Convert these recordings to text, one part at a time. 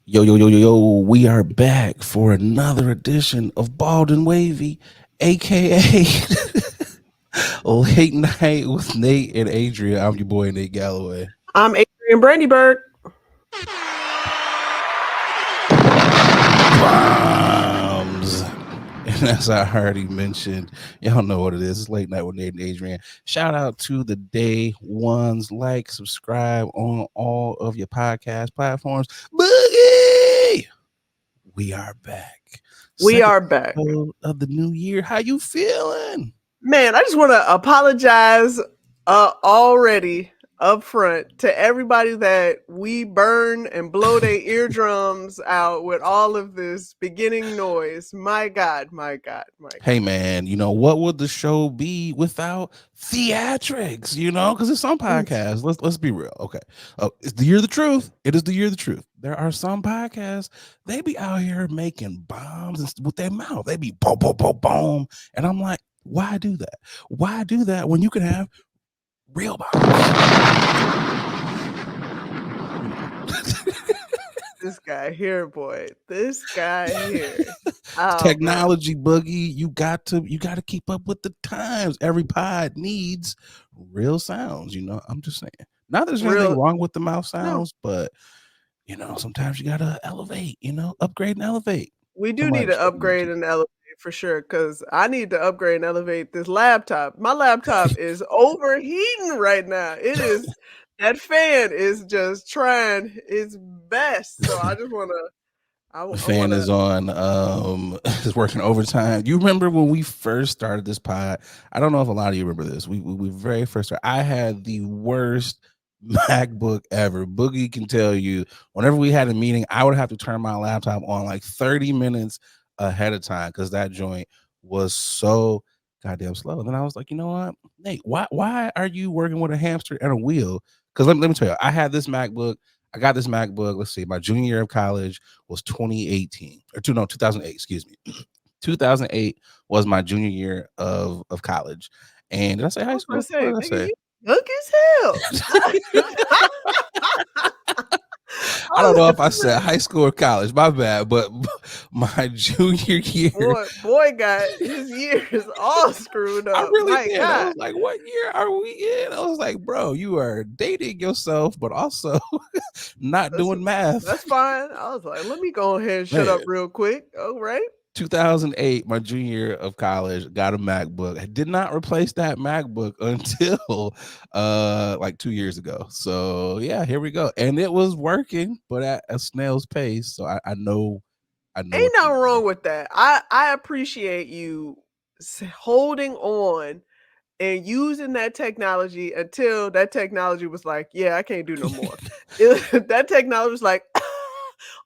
Yo, yo, yo, yo, yo, we are back for another edition of Bald and Wavy, aka Late Night with Nate and Adrian. I'm your boy, Nate Galloway. I'm Adrian Brandyberg. Bombs. And as I already mentioned, y'all know what it is. It's Late Night with Nate and Adrian. Shout out to the day ones. Like, subscribe on all of your podcast platforms. Boogie! We are back. We Second are back. episode of the new year. How you feeling? Man, I just want to apologize already up front to everybody that we burn and blow their eardrums out with all of this beginning noise. My God, my God, my God. Hey man, what would the show be without theatrics? Because it's some podcasts. Let's be real. Okay, it's the year of the truth. It is the year of the truth. There are some podcasts they be out here making bombs with their mouth. They be boom, boom, boom, boom, and I'm like, why do that? Why do that when you can have real bombs? This guy here, boy. This guy here. Oh, Technology boogie, you got to keep up with the times. Every pod needs real sounds. I'm just saying. Not that there's anything wrong with the mouth sounds, but sometimes you gotta elevate. Upgrade and elevate. We do need to upgrade and elevate for sure, because I need to upgrade and elevate this laptop. My laptop is overheating right now. It is that fan is just trying its best. So I just want to. The fan is on is working overtime. You remember when we first started this pod? I don't know if a lot of you remember this. We very first started. I had the worst MacBook ever. Boogie can tell you, whenever we had a meeting, I would have to turn my laptop on like 30 minutes ahead of time because that joint was so goddamn slow. And then I was like, you know what, Nate, why are you working with a hamster and a wheel? Because let me tell you, I had this MacBook. I got this MacBook. Let's see, my junior year of college was 2018 or 2008. Excuse me, 2008 was my junior year of college. And did I say high school? What did I say? Look as hell. I don't know if I said high school or college. My bad. But my junior year, boy got his years all screwed up. I really did. I was like, "What year are we in?" I was like, "Bro, you are dating yourself, but also not doing math." That's fine. I was like, "Let me go ahead and shut up real quick." All right. 2008, my junior year of college, got a MacBook. I did not replace that MacBook until like 2 years ago. So yeah, here we go. And it was working, but at a snail's pace. So I know ain't nothing wrong with that. I appreciate you holding on and using that technology until that technology was like, yeah, I can't do no more. That technology was like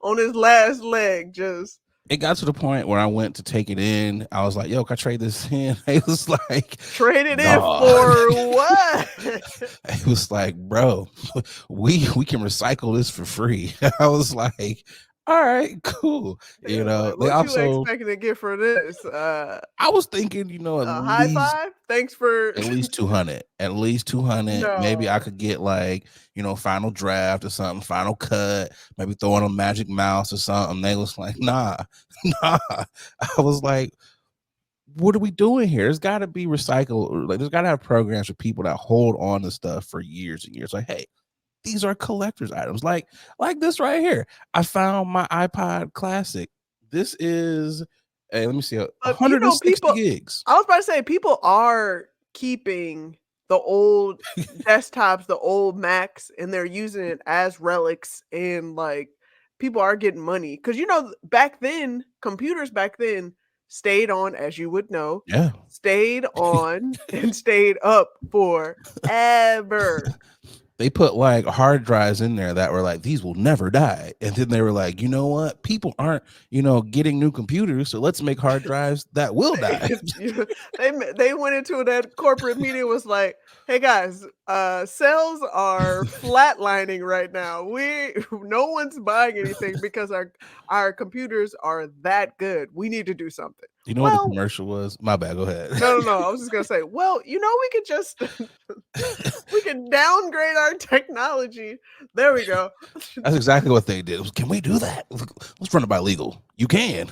on his last leg, just. It got to the point where I went to take it in. I was like, yo, can I trade this in? It was like, trade it in for what? It was like, bro, we can recycle this for free. I was like, all right, cool. Like, what you expecting to get for this? I was thinking, at high least five. Thanks for at least 200. At least 200. No. Maybe I could get like, Final Draft or something, Final Cut, maybe throw in a Magic Mouse or something. They was like, nah. I was like, what are we doing here? There's got to be recycle. Like, there's got to have programs for people that hold on to stuff for years and years. Like, hey, these are collector's items, like this right here. I found my iPod Classic. This is, hey, let me see, 160 gigs. I was about to say, people are keeping the old desktops, the old Macs, and they're using it as relics, and like people are getting money because back then, computers back then stayed on, as you would know, stayed on and stayed up forever. They put like hard drives in there that were like, these will never die. And then they were like, you know what? People aren't, getting new computers. So let's make hard drives that will die. They went into that corporate meeting, was like, hey guys, sales are flatlining right now. No one's buying anything because our computers are that good. We need to do something. You know what the Well, commercial was? My bad. Go ahead. no. I was just gonna say, well, we could just we can downgrade our technology. There we go. That's exactly what they did. Can we do that? Let's run it by legal. You can.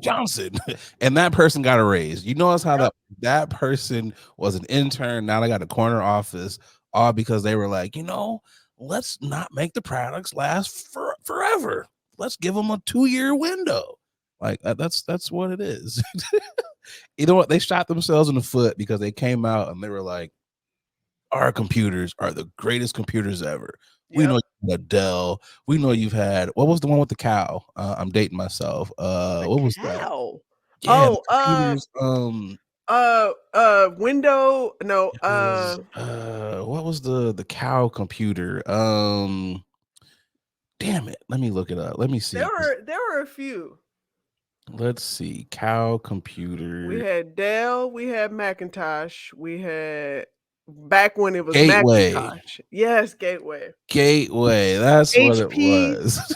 Johnson. And that person got a raise. You notice how Yep. that person was an intern. Now they got a corner office, all because they were like, let's not make the products last forever. Let's give them a 2-year window. Like that's what it is. You know what? They shot themselves in the foot because they came out and they were like, our computers are the greatest computers ever. We know Yep. you've had Dell. We know you've had, what was the one with the cow? I'm dating myself. The What was that? cow. Yeah, the Oh, computers. window. No, It was what was the cow computer? Damn it. Let me look it up. Let me see. there were a few. Let's see. Cow We computer. had Dell, we had Macintosh, we had back when it was Gateway. Macintosh. Yes, Gateway. Gateway. That's what it HP. was.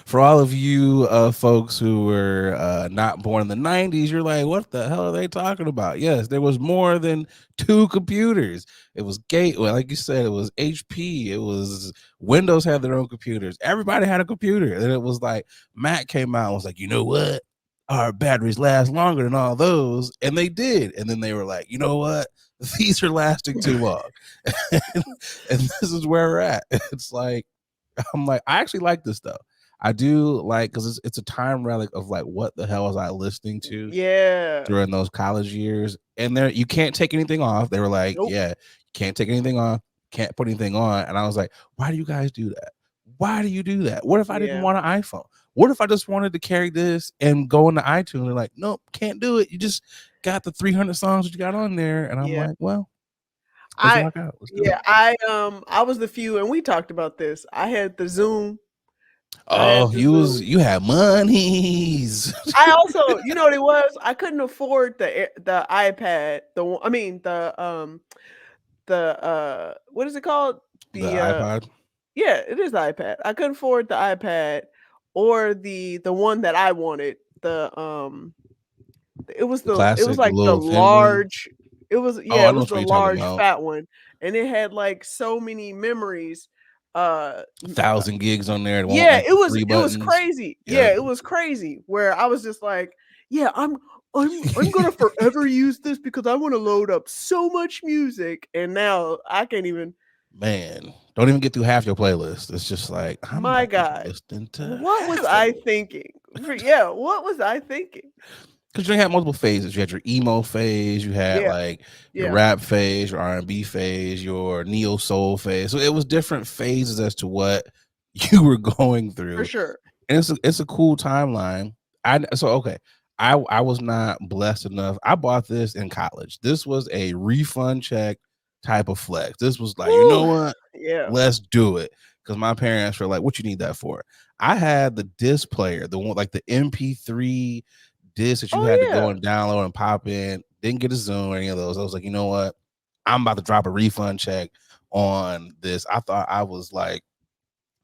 For all of you folks who were not born in the 90s, you're like, what the hell are they talking about? Yes, there was more than 2 computers. It was Gateway. Like you said, it was HP. It was Windows had their own computers. Everybody had a computer. And it was like Mac came out and was like, you know what? Our batteries last longer than all those. And they did. And then they were like, you know what? These are lasting too long. And this is where we're at. It's like, I'm like, I actually like this though. I do like, because it's a time relic of like, what the hell was I listening to Yeah. during those college years? And there, you can't take anything off. They were like, Nope. yeah, you can't take anything off, can't put anything on. And I was like, why do you guys do that? Why do you do that? What if I didn't Yeah. want an iPhone? What if I just wanted to carry this and go into iTunes? They're like, nope, can't do it. You just got the 300 songs that you got on there. And I'm Yeah. like, well, let's rock out. Let's do it. I was the few, and we talked about this. I had the Zoom. Oh, you had monies. I also, you know what it was? I couldn't afford the iPad. What is it called? The iPod. Yeah, it is the iPad. I couldn't afford the iPad or the one that I wanted. It was Classic like the little thin one. large. It was Oh, I it know was what the you're talking large about. fat one, and it had like so many memories. 1,000 gigs on there. It won't Yeah, like the 3 it was buttons. crazy. Yeah. Yeah, it was crazy where I was just like, yeah, I'm gonna forever use this because I want to load up so much music, and now I can't even. Man, don't even get through half your playlist. It's just like, I'm My not even God, listening to what was half of I it. thinking? Yeah, what was I thinking? Because you had multiple phases. You had your emo phase, you had Yeah, like your yeah, rap phase, your R&B phase, your neo soul phase. So it was different phases as to what you were going for through. sure. And it's a cool timeline. Okay. I was not blessed enough. I bought this in college. This was a refund check type of flex. This was like, you know Woo, what? yeah. Let's do it. Because my parents were like, what you need that for? I had the disc player, the one like the MP3 disc that you Oh had to go yeah. and download and pop in. Didn't get a Zoom or any of those. I was like, you know what? I'm about to drop a refund check on this. I thought I was like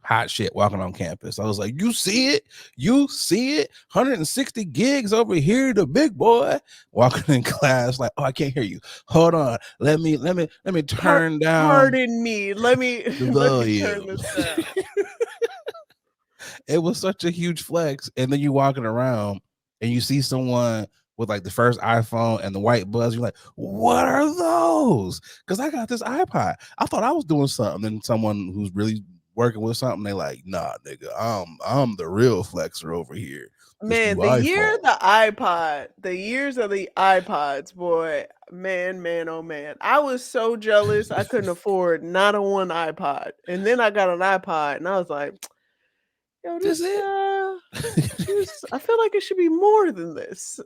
hot shit walking on campus. I was like, you see it? You see it? 160 gigs over here, the big boy. Walking in class, like, oh, I can't hear you. Hold on. Let me turn down Pardon me. Let me the let me turn volume. this down. It was such a huge flex. And then you walking around and you see someone with like the first iPhone and the white buzz. You're like, what are those? Because I got this iPod. I thought I was doing something. And someone who's really working with something, they like, nah, nigga, I'm the real flexer over here. This new Man, iPhone. the years of the iPods, boy, man, oh man. I was so jealous I couldn't afford not a one iPod. And then I got an iPod and I was like, yo, This it? I feel like it should be more than this.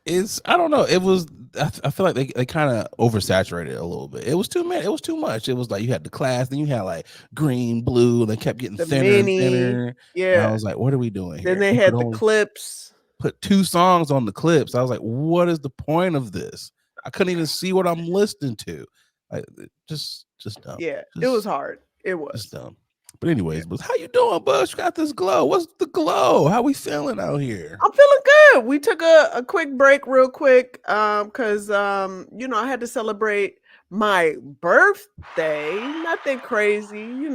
It's I don't know. It was I feel like they kind of oversaturated it a little bit. It was too many. It was too much. It was like you had the class, then you had like green, blue, and they kept getting The thinner and mini, thinner. And I yeah. was like, what are we doing Then here? they You could had the only clips. put 2 songs on the clips. I was like, what is the point of this? I couldn't even see what I'm listening to. Like, just dumb. Yeah, it was hard. It Just was. dumb. But Yeah. anyways, but how you doing, Bush? You got this glow. What's the glow? How we feeling out here? I'm feeling good. We took a quick break real quick, because I had to celebrate my birthday. Nothing crazy,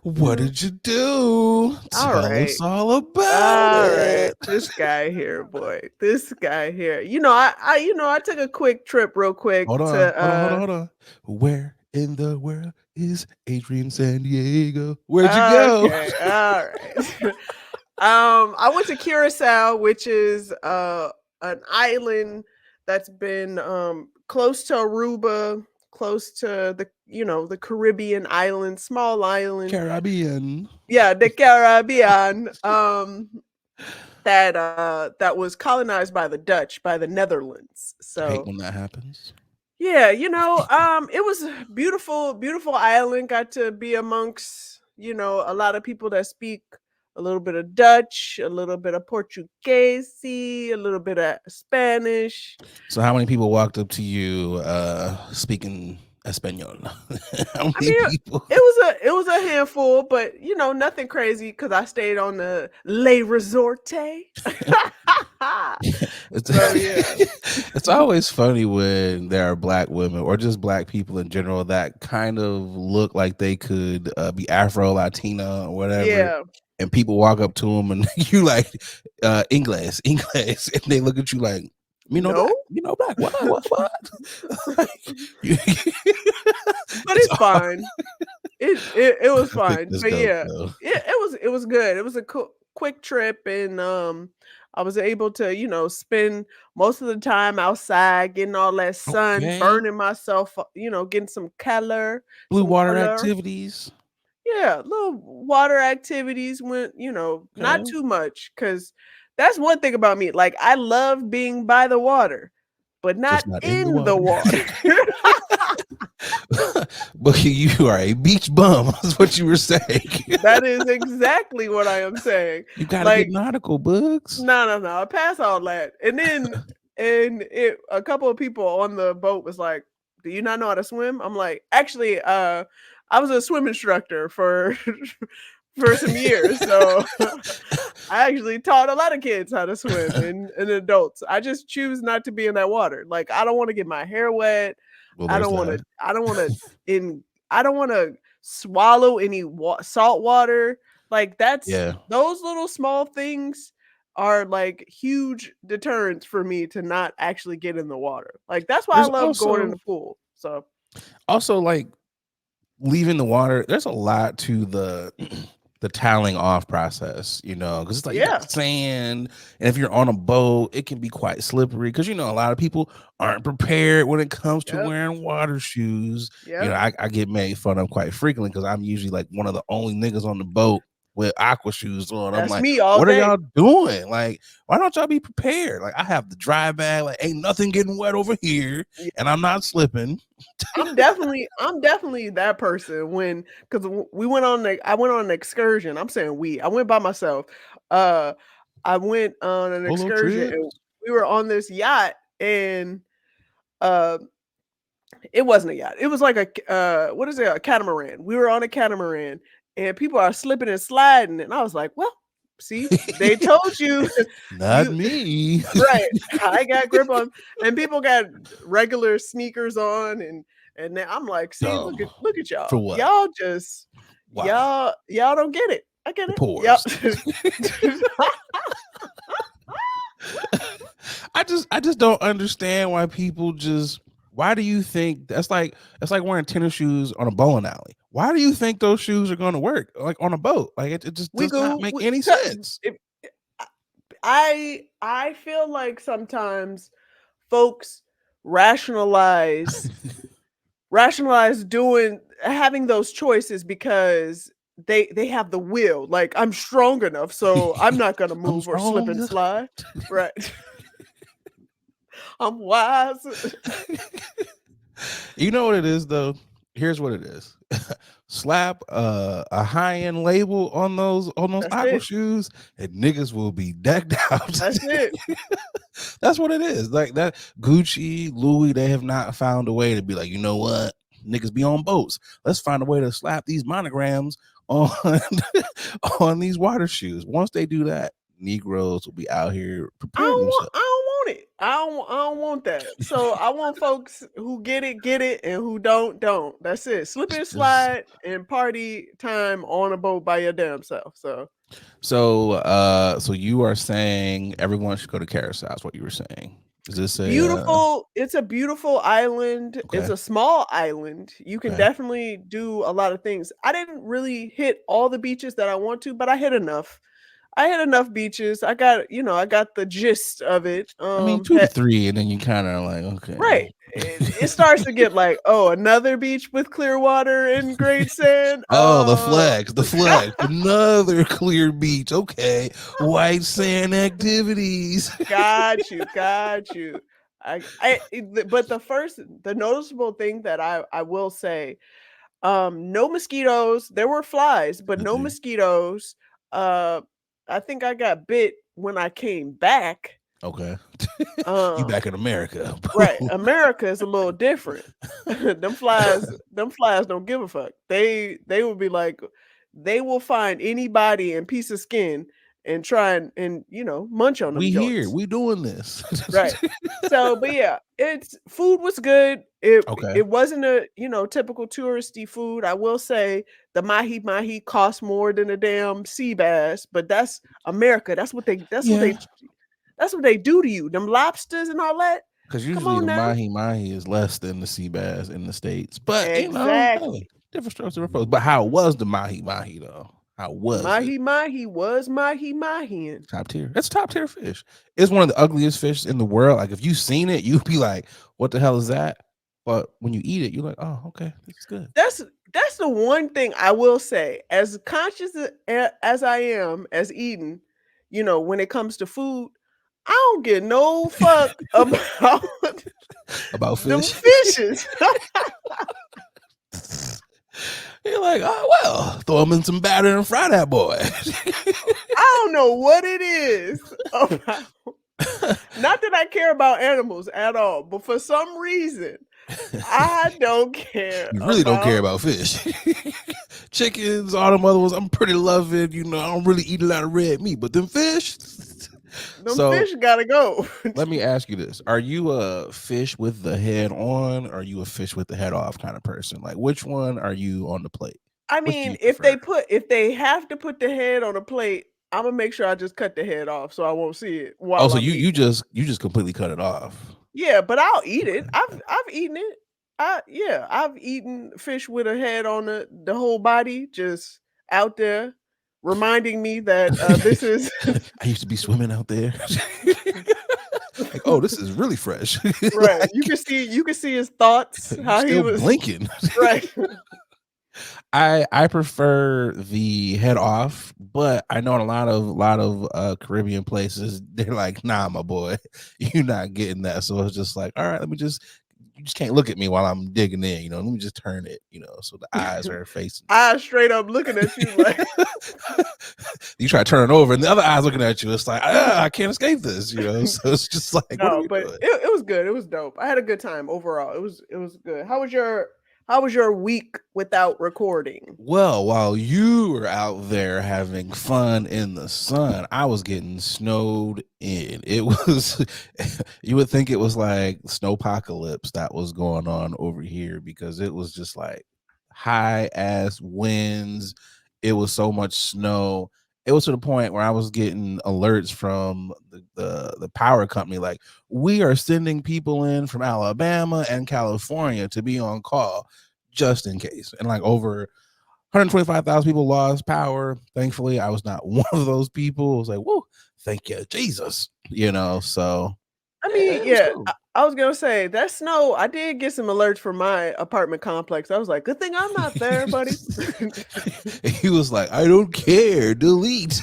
What Mm, did you do? all Tell right. us all about All right. it. This guy here, boy. This guy here. I took a quick trip real quick Hold on, to hold on, hold on, hold on. Where in the world is Adrian San Diego? Where'd you go? okay, all right. I went to Curacao, which is an island that's been close to Aruba, close to the Caribbean island, small island. Caribbean. Yeah, the Caribbean. That was colonized by the Dutch, by the Netherlands. Hate So when that happens. yeah, it was a beautiful, beautiful island. Got to be amongst, a lot of people that speak a little bit of Dutch, a little bit of Portuguese, a little bit of Spanish. So how many people walked up to you speaking Espanol? How I many mean, people? it was a handful, but nothing crazy because I stayed on the Le Resorte. It's, So yeah, it's always funny when there are black women or just black people in general that kind of look like they could be Afro Latina or whatever, yeah. and people walk up to them and you like English, and they look at you like No, black, what? Like, but it's it's fine. It was I think fine, that's but dope yeah, though. it was good. It was a quick trip, and I was able to spend most of the time outside, getting all that sun, Okay, burning myself, getting some color, blue some water color. activities. Yeah, little water activities went, not Okay, too much, because that's one thing about me. Like I love being by the water, but not just not in the in the water. water. But you are a beach bum. That's what you were saying. That is exactly what I am saying. You got to get Like, nautical, Bugs. no, no, no, I pass all that. A couple of people on the boat was like, "Do you not know how to swim?" I'm like, "Actually, I was a swim instructor for for some years, so I actually taught a lot of kids how to swim and adults. I just choose not to be in that water. Like, I don't want to get my hair wet. Well, I there's don't want to. that. I don't want to in. I don't want to swallow any salt water. Like Yeah. those little small things are like huge deterrents for me to not actually get in the water. Like that's why I There's love going in also the pool. So like leaving the water. There's a lot to the the toweling off process, because it's like you got yeah, sand, and if you're on a boat, it can be quite slippery because a lot of people aren't prepared when it comes to yep, wearing water shoes. yep. I get made fun of quite frequently because I'm usually like one of the only niggas on the boat with aqua shoes on. I'm That's like, me all what are day. y'all doing? Like, why don't y'all be prepared? Like, I have the dry bag, like, ain't nothing getting wet over here, and I'm not slipping. I'm definitely that person when because we went on I went on an excursion. I'm saying I went by myself. Uh I went on an Solo excursion trip. and we were on this yacht and uh it wasn't a yacht. It was like what is it? A catamaran. We were on a catamaran and people are slipping and sliding and I was like, "Well, see, they told you Not you me. right. I got grip on and people got regular sneakers on and then I'm like, "See, Dumb. look at y'all. For what? Y'all just Why? y'all don't get it. I get The it. Yep." pores. I just don't understand why people just why do you think that's like wearing tennis shoes on a bowling alley? Why do you think those shoes are going to work like on a boat? Like it just we does not go make we, any 'cause sense. it, I feel like sometimes folks rationalize doing having those choices because they have the will. Like I'm strong enough, so I'm not gonna I'm move or slip and strong. slide. Right. I'm wise. You know what it is though? Here's what it is. Slap a high-end label on those That's aqua it. shoes and niggas will be decked out. That's it. That's what it is. Like that Gucci, Louis, they have not found a way to be like, you know what? Niggas be on boats. Let's find a way to slap these monograms on on these water shoes. Once they do that, Negroes will be out here I preparing don't want themselves. I don't want it. I don't want that. So I want folks who get it, and who don't. That's it. Slip and Just slide and party time on a boat by your damn self. So so you are saying everyone should go to Carousel, is what you were saying. Is this a beautiful. It's a beautiful island. It's okay, a small island. You can okay. definitely do a lot of things. I didn't really hit all the beaches that I want to, but I hit enough. I hit enough beaches. I got the gist of it. I mean 2 to 3 and then you kinda like, okay. Right. It starts to get like, "Oh, another beach with clear water and great sand? Oh, Oh." the flex, another clear beach. Okay, white sand activities. Got you, got you. But the noticeable thing that I will say, no mosquitoes. There were flies, but Good no thing. mosquitoes. Uh, I think I got bit when I came back. Okay, you Um back in America. Right, America is a little different. Them flies don't give a fuck. They will be like they will find anybody and piece of skin and try and munch on them We here. joints. We doing this. Right. So, but yeah, it's food was good. It Okay. it wasn't a, typical touristy food. I will say the mahi mahi costs more than a damn sea bass, but that's America. Yeah, That's what they do to you. Them lobsters and all that. because Come usually on the now. mahi mahi is less than the sea bass in the States. But, hey, Exactly. different strokes, different folks. But how was the mahi mahi, though? How was it? Mahi mahi was mahi mahiing. Top tier. That's top tier fish. It's one of the ugliest fish in the world. Like, if you've seen it, you'd be like, what the hell is that? But when you eat it, you're like, oh, okay, this is good. That's the one thing I will say. As conscious as I am as eating, when it comes to food, I don't get no fuck about About them fish. fishes. You're like, oh, well, throw them in some batter and fry that boy. I don't know what it is about. Not that I care about animals at all, but for some reason, I don't care You really don't care about about fish. Chickens, all them other ones, I'm pretty loving. I don't really eat a lot of red meat, but them fish. them So fish. Gotta go. let me ask you this: are you a fish with the head on, or are you a fish with the head off kind of person? Like, which one are you on the plate? I Which do mean, you prefer? if they have to put the head on a plate, Imma make sure I just cut the head off so I won't see it Oh, while so I'm eating. you just completely cut it off. Yeah, but I'll eat it. Okay. I've eaten it. I've eaten fish with a head on the whole body just out there reminding me that this is I used to be swimming out there. Like, oh, this is really fresh. right. Like, You can see his thoughts, you how he still was blinking. right. I prefer the head off, but I know in a lot of Caribbean places they're like, nah, my boy, you're not getting that. So it's just like, all right, you just can't look at me while I'm digging in, let me just turn it, so the eyes are facing me. Eyes straight up looking at you like You try to turn it over and the other eye's looking at you. It's like, I can't escape this, so it's just like, what are no, we but doing? it was good. It was dope. I had a good time overall. It was good. How was your week without recording? Well, while you were out there having fun in the sun, I was getting snowed in. It was, you would think it was like snowpocalypse that was going on over here because it was just like high ass winds. It was so much snow. It was to the point where I was getting alerts from the power company, like, we are sending people in from Alabama and California to be on call just in case. And like over 125,000 people lost power. Thankfully, I was not one of those people. I was like, whoa, thank you, Jesus. So I mean, it was yeah, cool. I was gonna say that snow. I did get some alerts from my apartment complex. I was like, good thing I'm not there, buddy. He was like, I don't care, delete.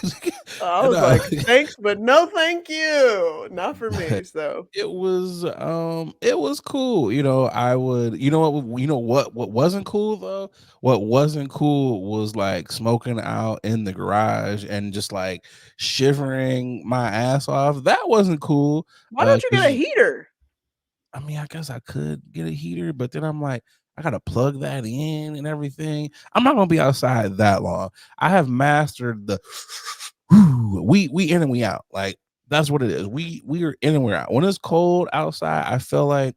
I And was like, thanks, but no, thank you, not for but me. So it was cool. I would, what wasn't cool though? What wasn't cool was like smoking out in the garage and just like shivering my ass off. That wasn't cool. why don't you get a 'Cause heater? I mean, I guess I could get a heater, but then I'm like, I gotta plug that in and everything. I'm not gonna be outside that long. I have mastered the we in and we out. Like that's what it is. We are in and we're out. When it's cold outside, I feel like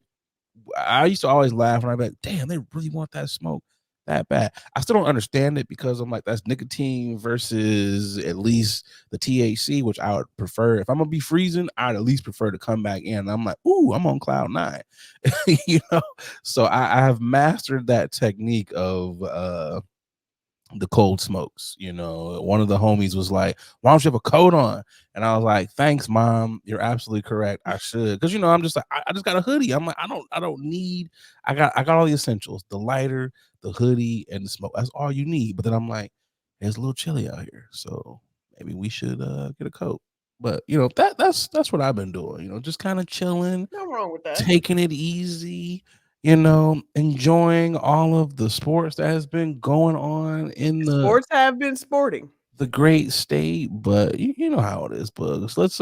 I used to always laugh when I be like, damn, they really want that smoke that bad. I still don't understand it because I'm like, that's nicotine versus at least the THC, which I would prefer. If I'm gonna be freezing, I'd at least prefer to come back in. I'm like, ooh, I'm on cloud nine, you know. So I have mastered that technique of the cold smokes. You know, one of the homies was like, why don't you have a coat on? And I was like, thanks, mom, you're absolutely correct, I should. Because, you know, I'm just like, I just got a hoodie. I'm like, I don't need, I got all the essentials, the lighter, the hoodie, and the smoke. That's all you need. But then I'm like, it's a little chilly out here, so maybe we should get a coat. But you know, that's what I've been doing, you know, just kind of chilling, Nothing wrong with that. taking it easy, you know, enjoying all of the sports that has been going on in Sports have been sporting. the great state. But you know how it is, Bugs. Let's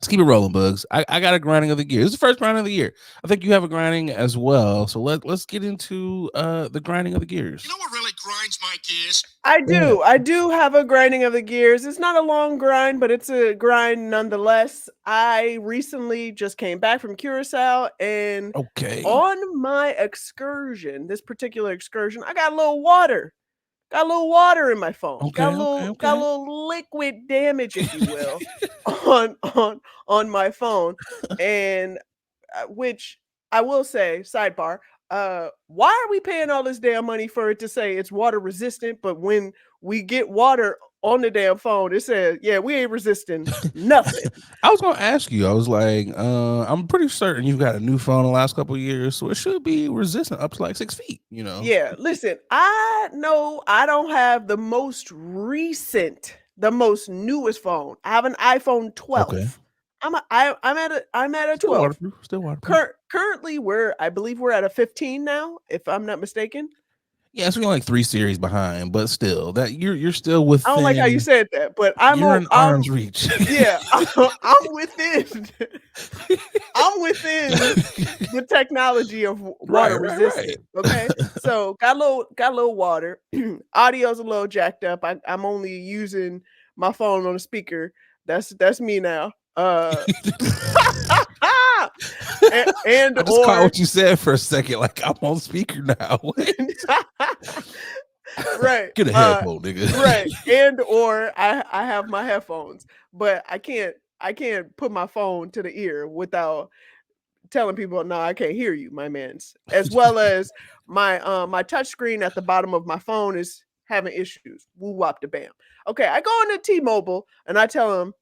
keep it rolling, Bugs. I got a grinding of the gear. This is the first grinding of the year. I think you have a grinding as well. So let's get into the grinding of the gears. You know what really grinds my gears? I Yeah. do. I do have a grinding of the gears. It's not a long grind, but it's a grind nonetheless. I recently just came back from Curacao, and Okay. on my excursion, this particular excursion, I got a little water. Got a little water in my phone. Okay. Okay. Got a Okay. little liquid damage, if you will, on on my phone, and which I will say, sidebar, why are we paying all this damn money for it to say it's water resistant, but when we get water on the damn phone, it says, yeah, we ain't resisting nothing. I was gonna ask you. I was like, I'm pretty certain you've got a new phone the last couple of years, so it should be resistant up to like 6 feet. You know. Yeah, listen, I know I don't have the most recent, the most newest phone. I have an iPhone Okay. 12. I'm at a Still 12. waterproof. Still waterproof. Currently I believe we're at a 15 now, if I'm not mistaken. Yeah, so we're like 3 series behind, but still, that you're still I don't like how you within. said that, but You're in I'm arm's reach. yeah, I'm within I'm within the technology of Right, water right, right. resistant. Okay, so got a little water. Audio's a little jacked up. I'm only using my phone on a speaker. That's me now. And I just caught or what you said for a second. Like I'm on speaker now. right, Get a headphone, right, nigga. and or I have my headphones, but I can't put my phone to the ear without telling people, "No, I can't hear you, my mans." As well as my touch screen at the bottom of my phone is having issues. Woo wop the bam. Okay, I go into T-Mobile and I tell them,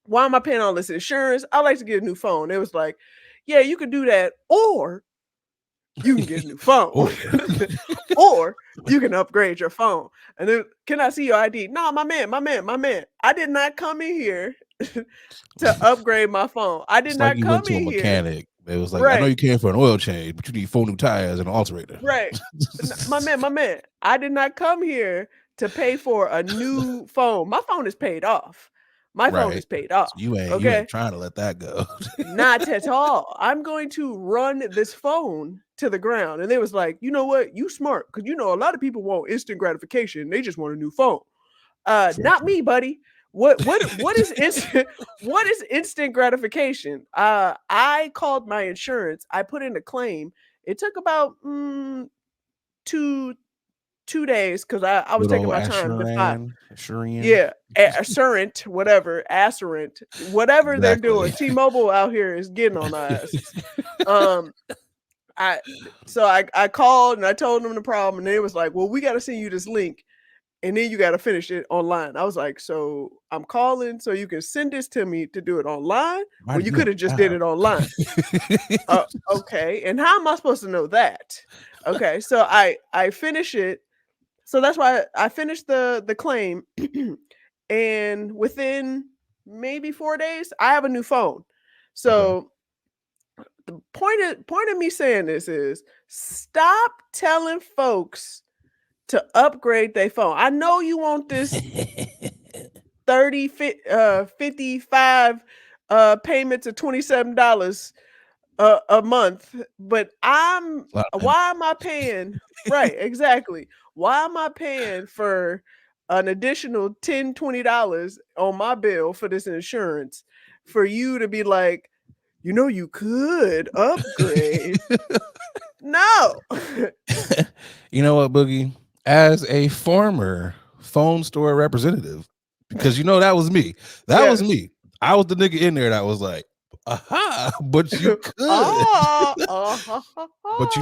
"Why am I paying all this insurance? I like to get a new phone." It was like, "Yeah, you can do that, or you can get a new phone, Or or you can upgrade your phone." And then, "Can I see your ID?" "No, my man. I did not come in here to upgrade my phone. I did it's like not you went come to a in here." mechanic. It was like, I know Right. you came for an oil change, but you need 4 new tires and an alternator. Right. My man, I did not come here to pay for a new phone. My phone is paid off. My phone Right. is paid So off. you ain't Okay. trying to let that go. Not at all. I'm going to run this phone to the ground. And they was like, you know what? You smart. Cause you know, a lot of people want instant gratification. They just want a new phone. Very Not true. me, buddy. What is instant what is instant gratification? I called my insurance. I put in a claim. It took about two 2 days because I was Good taking old my time to find. Ashurian. Yeah, Assurant, whatever, Assurant, whatever they're Exactly. doing. T-Mobile out here is getting on our asses. Um, I so I called and I told them the problem, and they was like, "Well, we got to send you this link, and then you got to finish it online." I was like, "So I'm calling so you can send this to me to do it online, Why or do you you could have have just a did job? it online?" Okay, and how am I supposed to know that? Okay, so I finish it. So that's why I finished the claim, and within maybe 4 days, I have a new phone. Okay. So the point of me saying this is stop telling folks to upgrade their phone. I know you want this 55 payments of $27 a month, but A lot of why am I paying? Right, exactly. Why am I paying for an additional $10, $20 on my bill for this insurance for you to be like, you could upgrade. No. You know what, Boogie? As a former phone store representative, because that was me. That was Yes. me. I was the nigga in there that was like, aha, but you could. But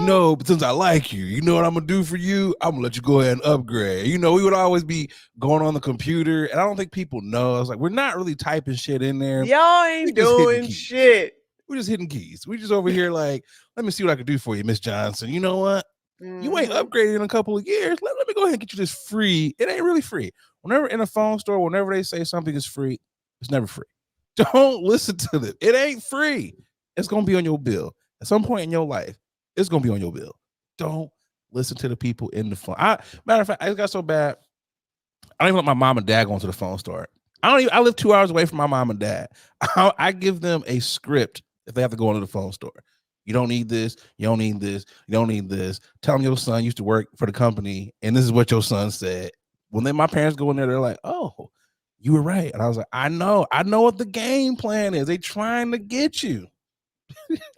since I like you, you know what I'm gonna do for you? I'm gonna let you go ahead and upgrade. We would always be going on the computer, and I don't think people know. I was like, we're not really typing shit in there. Y'all ain't doing shit. We're just hitting keys. We just over here like, let me see what I can do for you, Miss Johnson. You know what? You ain't upgraded in a couple of years. Let me go ahead and get you this free. It ain't really free. Whenever in a phone store, whenever they say something is free, it's never free. Don't listen to them. It ain't free. It's gonna be on your bill. At some point in your life, it's gonna be on your bill. Don't listen to the people in the phone. Matter of fact, I got so bad. I don't even let my mom and dad go into the phone store. I live 2 hours away from my mom and dad. I give them a script if they have to go into the phone store. You don't need this. You don't need this. You don't need this. Tell them your son used to work for the company, and this is what your son said. When my parents go in there, they're like, "Oh, you were right." And I was like, "I know what the game plan is. They trying to get you."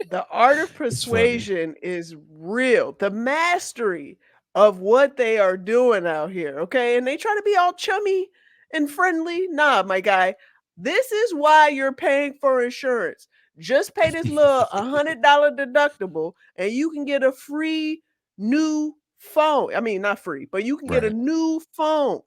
The art of persuasion is real. The mastery of what they are doing out here, okay? And they try to be all chummy and friendly. Nah, my guy, this is why you're paying for insurance. Just pay this little $100 deductible and you can get a free new phone. I mean, not free, but you can get a new phone,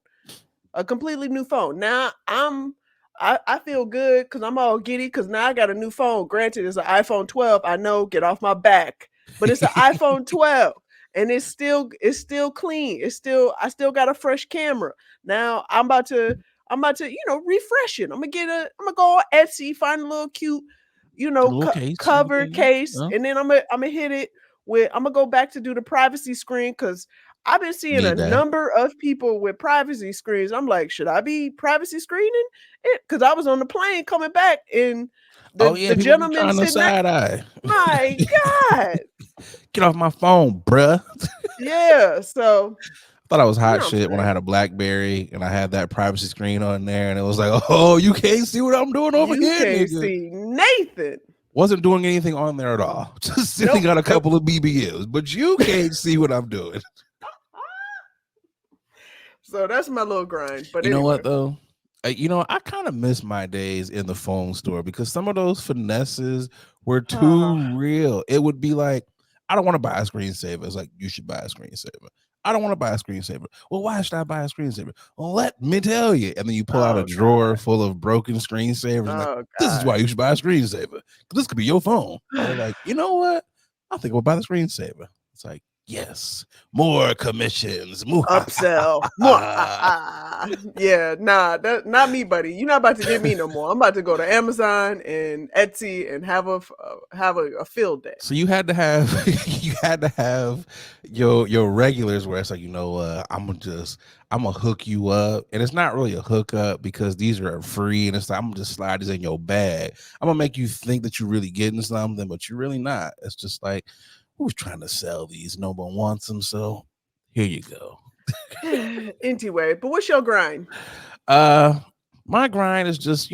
a completely new phone. Now I feel good because I'm all giddy because now I got a new phone. Granted, it's an iPhone 12. I know, get off my back, but it's an iPhone 12, and it's still clean. I still got a fresh camera. Now I'm about to refresh it. I'm gonna go on Etsy, find a little cute, cover case, and then I'm gonna hit it with. I'm gonna go back to do the privacy screen because I've been seeing a number of people with privacy screens. I'm like, should I be privacy screening it? Because I was on the plane coming back, and the gentleman sitting side eye. My God, get off my phone, bruh. Yeah, so I thought I was hot shit when I had a BlackBerry and I had that privacy screen on there, and it was like, oh, you can't see what I'm doing over here. You can't see Nathan. Wasn't doing anything on there at all. Just sitting on a couple of BBMs, but you can't see what I'm doing. So that's my little grind. But you know what though? I kind of miss my days in the phone store because some of those finesses were too real. It would be like, I don't want to buy a screensaver. It's like, you should buy a screensaver. I don't want to buy a screensaver. Well, why should I buy a screensaver? Well, let me tell you. And then you pull out a drawer full of broken screensavers. This is why you should buy a screensaver. This could be your phone. They're like, you know what? I think we'll buy the screensaver. It's like, yes, more commissions, more upsell. More. Yeah, nah, not me, buddy. You're not about to get me no more. I'm about to go to Amazon and Etsy and have a field day. So you had to have your regulars where it's like, I'm gonna hook you up, and it's not really a hookup because these are free, and it's like, I'm gonna just slide these in your bag. I'm gonna make you think that you're really getting something, but you're really not. It's just like, who's trying to sell these? No one wants them, so here you go. Anyway, but what's your grind? My grind is just,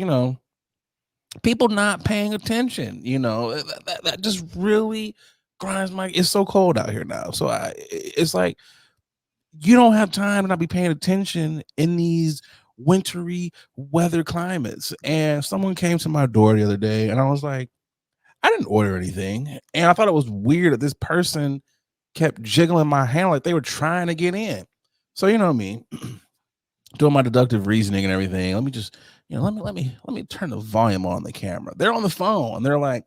people not paying attention. That just really grinds my. It's so cold out here now, so it's like you don't have time to not be paying attention in these wintry weather climates. And someone came to my door the other day, and I was like, I didn't order anything. And I thought it was weird that this person kept jiggling my hand like they were trying to get in. So, you know me, doing my deductive reasoning and everything. Let me just, let me turn the volume on the camera. They're on the phone and they're like,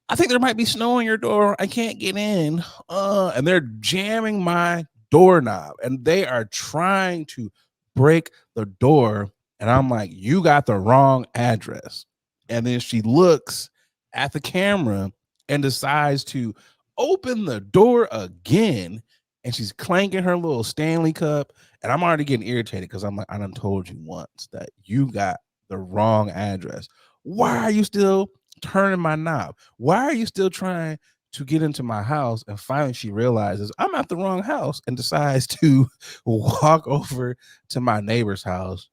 I think there might be snow on your door. I can't get in. And they're jamming my doorknob and they are trying to break the door. And I'm like, you got the wrong address. And then she looks at the camera and decides to open the door again, and she's clanking her little Stanley cup, and I'm already getting irritated because I'm like, I done told you once that you got the wrong address. Why are you still turning my knob? Why are you still trying to get into my house, and finally she realizes I'm at the wrong house and decides to walk over to my neighbor's house.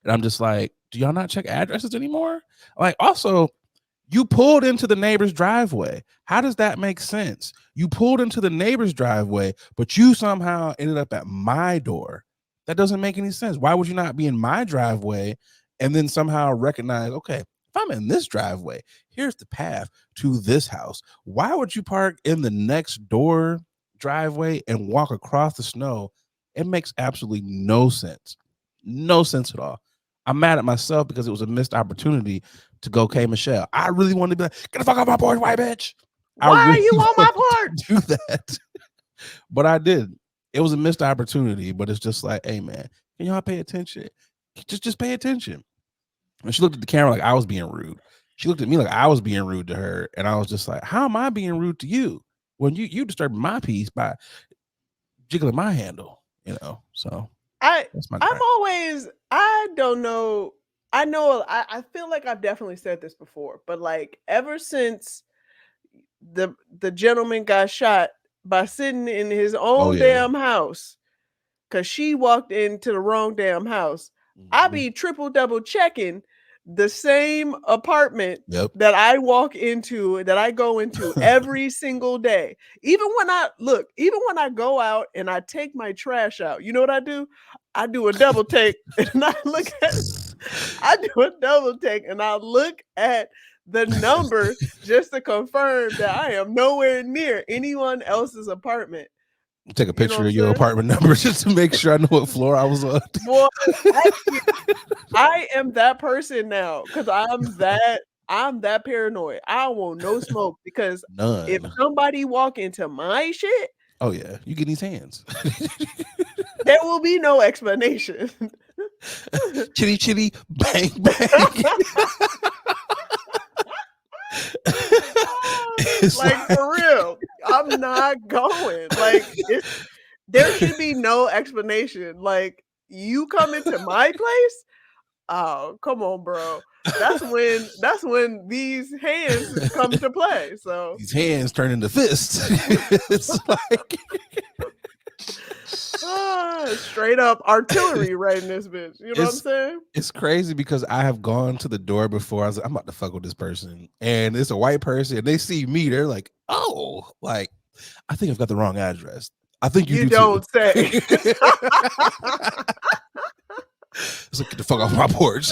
And I'm just like, do y'all not check addresses anymore? Like, also, you pulled into the neighbor's driveway. How does that make sense? You pulled into the neighbor's driveway, but you somehow ended up at my door. That doesn't make any sense. Why would you not be in my driveway and then somehow recognize, okay, if I'm in this driveway, here's the path to this house. Why would you park in the next door driveway and walk across the snow? It makes absolutely no sense. No sense at all. I'm mad at myself because it was a missed opportunity to go K Michelle. I really wanted to be like, get the fuck off my porch, white bitch. Why I are really you on my wanted porch? to do that. But I did. It was a missed opportunity, but it's just like, hey man, can y'all pay attention? Just pay attention. And she looked at the camera like I was being rude. She looked at me like I was being rude to her. And I was just like, how am I being rude to you when you disturbing my peace by jiggling my handle? So that's my gripe. I don't know. I feel like I've definitely said this before, but like ever since the gentleman got shot by sitting in his Oh own yeah. damn house because she walked into the wrong damn house, I be triple double checking the same apartment Yep. that I go into every single day. Even when I go out and I take my trash out, you know what I do? I do a double take and I do a double take and I look at the number just to confirm that I am nowhere near anyone else's apartment. Take a You know picture what of I'm your saying? apartment number just to make sure I know what floor I was on. Boy, I am that person now because I'm that paranoid. I don't want no smoke because if None. somebody walk into my shit, Oh yeah, you get these hands. there will be no explanation. Chitty chitty bang bang. It's Like for real, I'm not going. Like there should be no explanation. Like you come into my place. Oh, come on, bro. That's when these hands come to play. So these hands turn into fists. It's like straight up artillery right in this bitch. You know what I'm saying? it's crazy because I have gone to the door before. I was like, I'm about to fuck with this person, and it's a white person, and they see me, they're like, oh, like I think I've got the wrong address. I think you do don't too. say. It's like, get the fuck off my porch.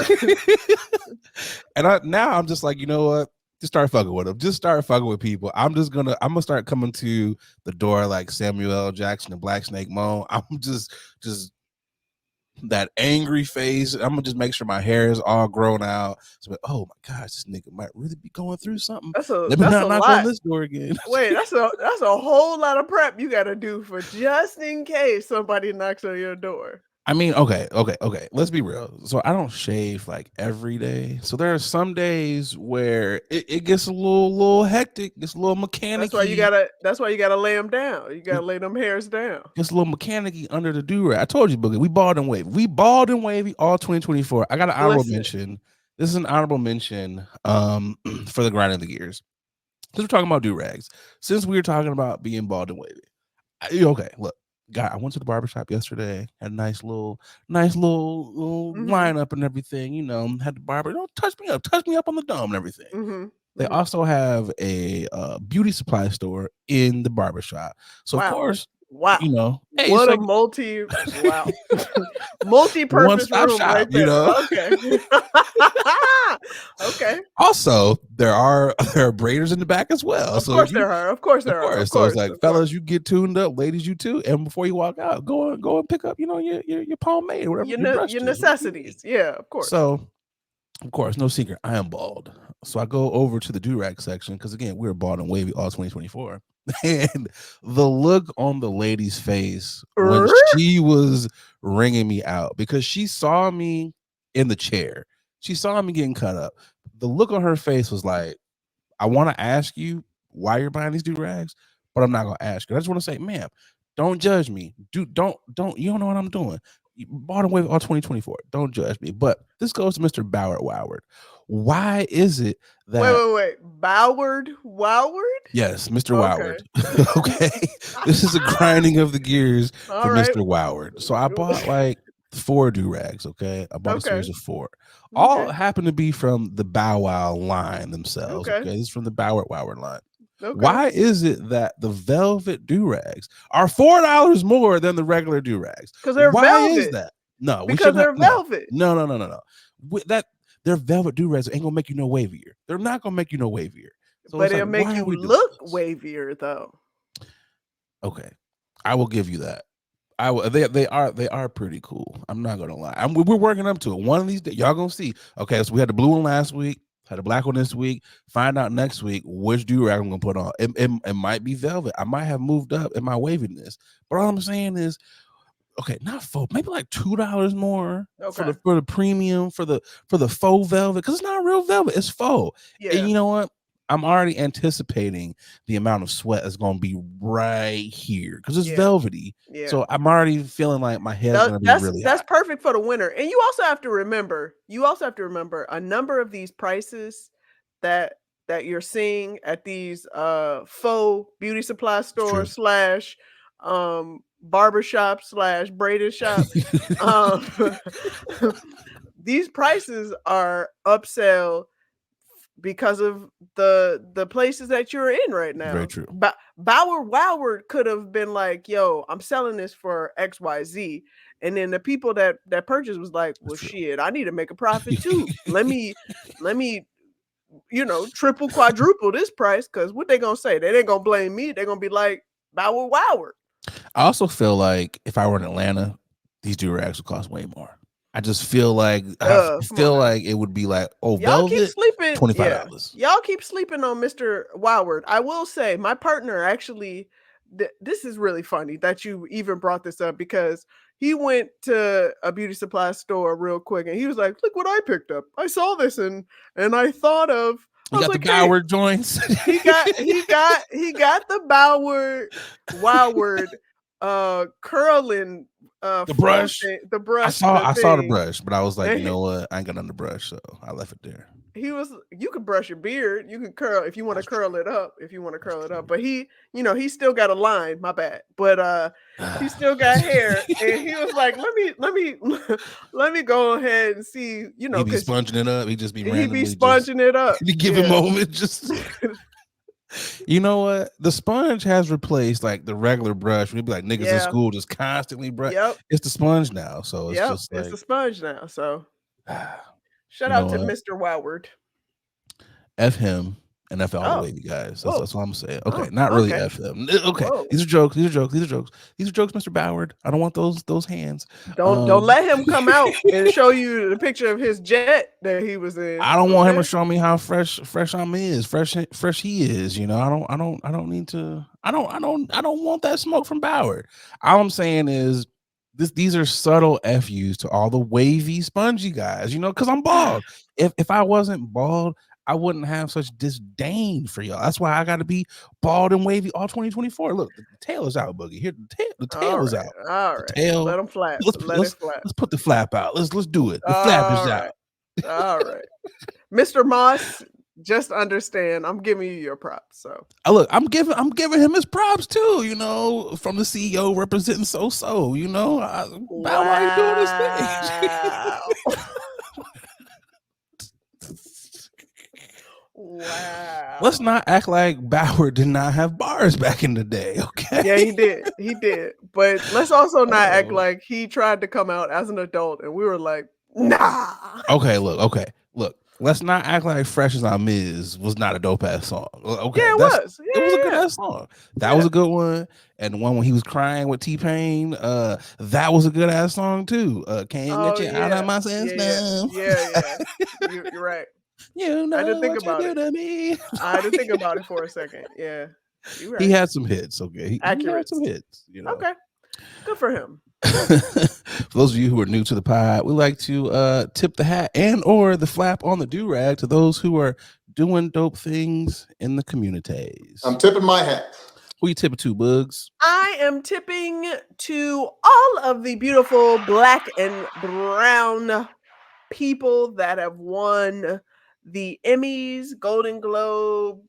And I'm just like, you know what? Just start fucking with them. Just start fucking with people. I'm gonna start coming to the door like Samuel L. Jackson and Black Snake Moan. I'm just that angry face. I'm gonna just make sure my hair is all grown out. So, oh my gosh, this nigga might really be going through something. Let me not knock on this door again. Wait, that's a whole lot of prep you got to do for just in case somebody knocks on your door. I mean, okay. Let's be real. So I don't shave like every day. So there are some days where it gets a little hectic. Gets a little mechanical. That's why you gotta lay them down. You gotta lay them hairs down. It's a little mechanical under the do-rag. I told you, Boogie. We bald and wavy. We bald and wavy all 2024. I got an honorable mention. This is an honorable mention for the grind of the gears. Because we're talking about do-rags. Since we were talking about being bald and wavy. Okay, look. God, I went to the barbershop yesterday. Had a nice little lineup and everything. Had the barber, touch me up on the dome and everything. They also have a beauty supply store in the barbershop. So of course, hey, what a multi-purpose room shop, right there. Okay. Okay. Also, there are braiders in the back as well. Of course there are. So it's like, fellas, you get tuned up, ladies, you too. And before you walk out, go and pick up, your pomade or whatever. Your necessities. Yeah, of course. So, of course, no secret, I am bald. So I go over to the do-rag section because again, we're bald and wavy all 2024. And the look on the lady's face when she was ringing me out because she saw me in the chair. She saw me getting cut up. The look on her face was like, I want to ask you why you're buying these do-rags, but I'm not going to ask you. I just want to say, ma'am, don't judge me. Don't, you don't know what I'm doing. bought and wavy all 2024. Don't judge me. But this goes to Mr. Ballard Woward. Why is it that Wait. Ballard Woward? yes, Mr. Okay. Woward. Okay. This is a grinding of the gears All for right. Mr. Woward. So I bought like 4 do-rags, okay? I bought a series of 4. All Okay. happen to be from the Bow Wow line themselves. Okay. Okay. This is from the Ballard Woward line. Okay. Why is it that the velvet do-rags are $4 more than the regular do-rags? Because they're Why velvet. is that? No, we Because should they're velvet. No. That their velvet do-rags ain't gonna make you no wavier. They're not gonna make you no wavier. So But it's it'll like, make why you are we doing look this? wavier, though. Okay, I will give you that. I will. They are pretty cool. I'm not gonna lie. We're working up to it. One of these days, y'all gonna see. Okay, so we had the blue one last week. Had a black one this week. Find out next week which do-rag I'm gonna put on. It might be velvet. I might have moved up in my waviness. But all I'm saying is, okay, not faux, maybe like $2 more Okay. for the premium for the faux velvet, because it's not real velvet, it's faux. Yeah. And you know what? I'm already anticipating the amount of sweat that's going to be right here because it's velvety. Yeah. So I'm already feeling like my head's going to be really That's hot. perfect for the winter. And you also have to remember a number of these prices that you're seeing at these faux beauty supply stores / barbershop / braided shop. These prices are upsell because of the places that you're in right now. Very true. Ballard Woward could have been like, yo, I'm selling this for XYZ. And then the people that purchased was like, well, shit, I need to make a profit too. let me, triple, quadruple this price. Cause what they gonna say? They ain't gonna blame me. They're gonna be like, Ballard Woward. I also feel like if I were in Atlanta, these do-rags would cost way more. I just feel like it would be like, oh, y'all velvet, keep sleeping. $25. Y'all keep sleeping on Mr. Woward. I will say, my partner actually, this is really funny that you even brought this up, because he went to a beauty supply store real quick and he was like, look what I picked up. I saw this and I thought of. You got the Ballard joints. He got the Ballard Woward curling the brush. The brush. I saw the brush, but I was like, you know what? I ain't got none to brush, so I left it there. You can brush your beard, you can curl if you want to curl it up, but he still got a line, my bad, but he still got hair, and he was like, let me go ahead and see, he be sponging it up. He just be randomly sponging it up. He give a moment just. You know what? The sponge has replaced like the regular brush. We'd be like niggas in school just constantly brush. Yep. It's the sponge now, so it's just like it's the sponge now. So shout out to Mr. Woward. F him and F all the wavy guys. That's what I'm saying. Okay, not really F him. Okay, whoa. These are jokes, Mr. Ballard. I don't want those hands. Don't let him come out and show you the picture of his jet that he was in. I don't want him to show me how fresh I'm is. Fresh he is. You know, I don't need to. I don't want that smoke from Ballard. All I'm saying is these are subtle FUs to all the wavy, spongy guys. You know, because I'm bald. If I wasn't bald, I wouldn't have such disdain for y'all. That's why I got to be bald and wavy all 2024. Look, the tail is out, Boogie. Here, the tail is out. All right, tail. Let them flap. Let's put the flap out. Let's do it. The flap is out. All right, Mr. Moss. Just understand, I'm giving you your props. So look, I'm giving him his props too. You know, from the CEO representing so. You know, why are you doing this thing? Wow. Let's not act like Ballard did not have bars back in the day, okay? Yeah, he did. But let's also not act like he tried to come out as an adult and we were like, nah. Okay, look. Let's not act like Fresh as I'm Is was not a dope ass song. Okay. Yeah, it was. Yeah, it was a good ass song. That was a good one. And the one when he was crying with T-Pain, that was a good ass song too. Can't get you out of my system. Yeah. You're right. You know I didn't think about it. To me. I didn't think about it for a second. Yeah. Right. He had some hits, okay. He had some hits, you know. Okay. Good for him. For those of you who are new to the pod, we like to tip the hat and or the flap on the do-rag to those who are doing dope things in the communities. I'm tipping my hat. Who you tipping to, Bugs? I am tipping to all of the beautiful black and brown people that have won the Emmys, Golden Globe.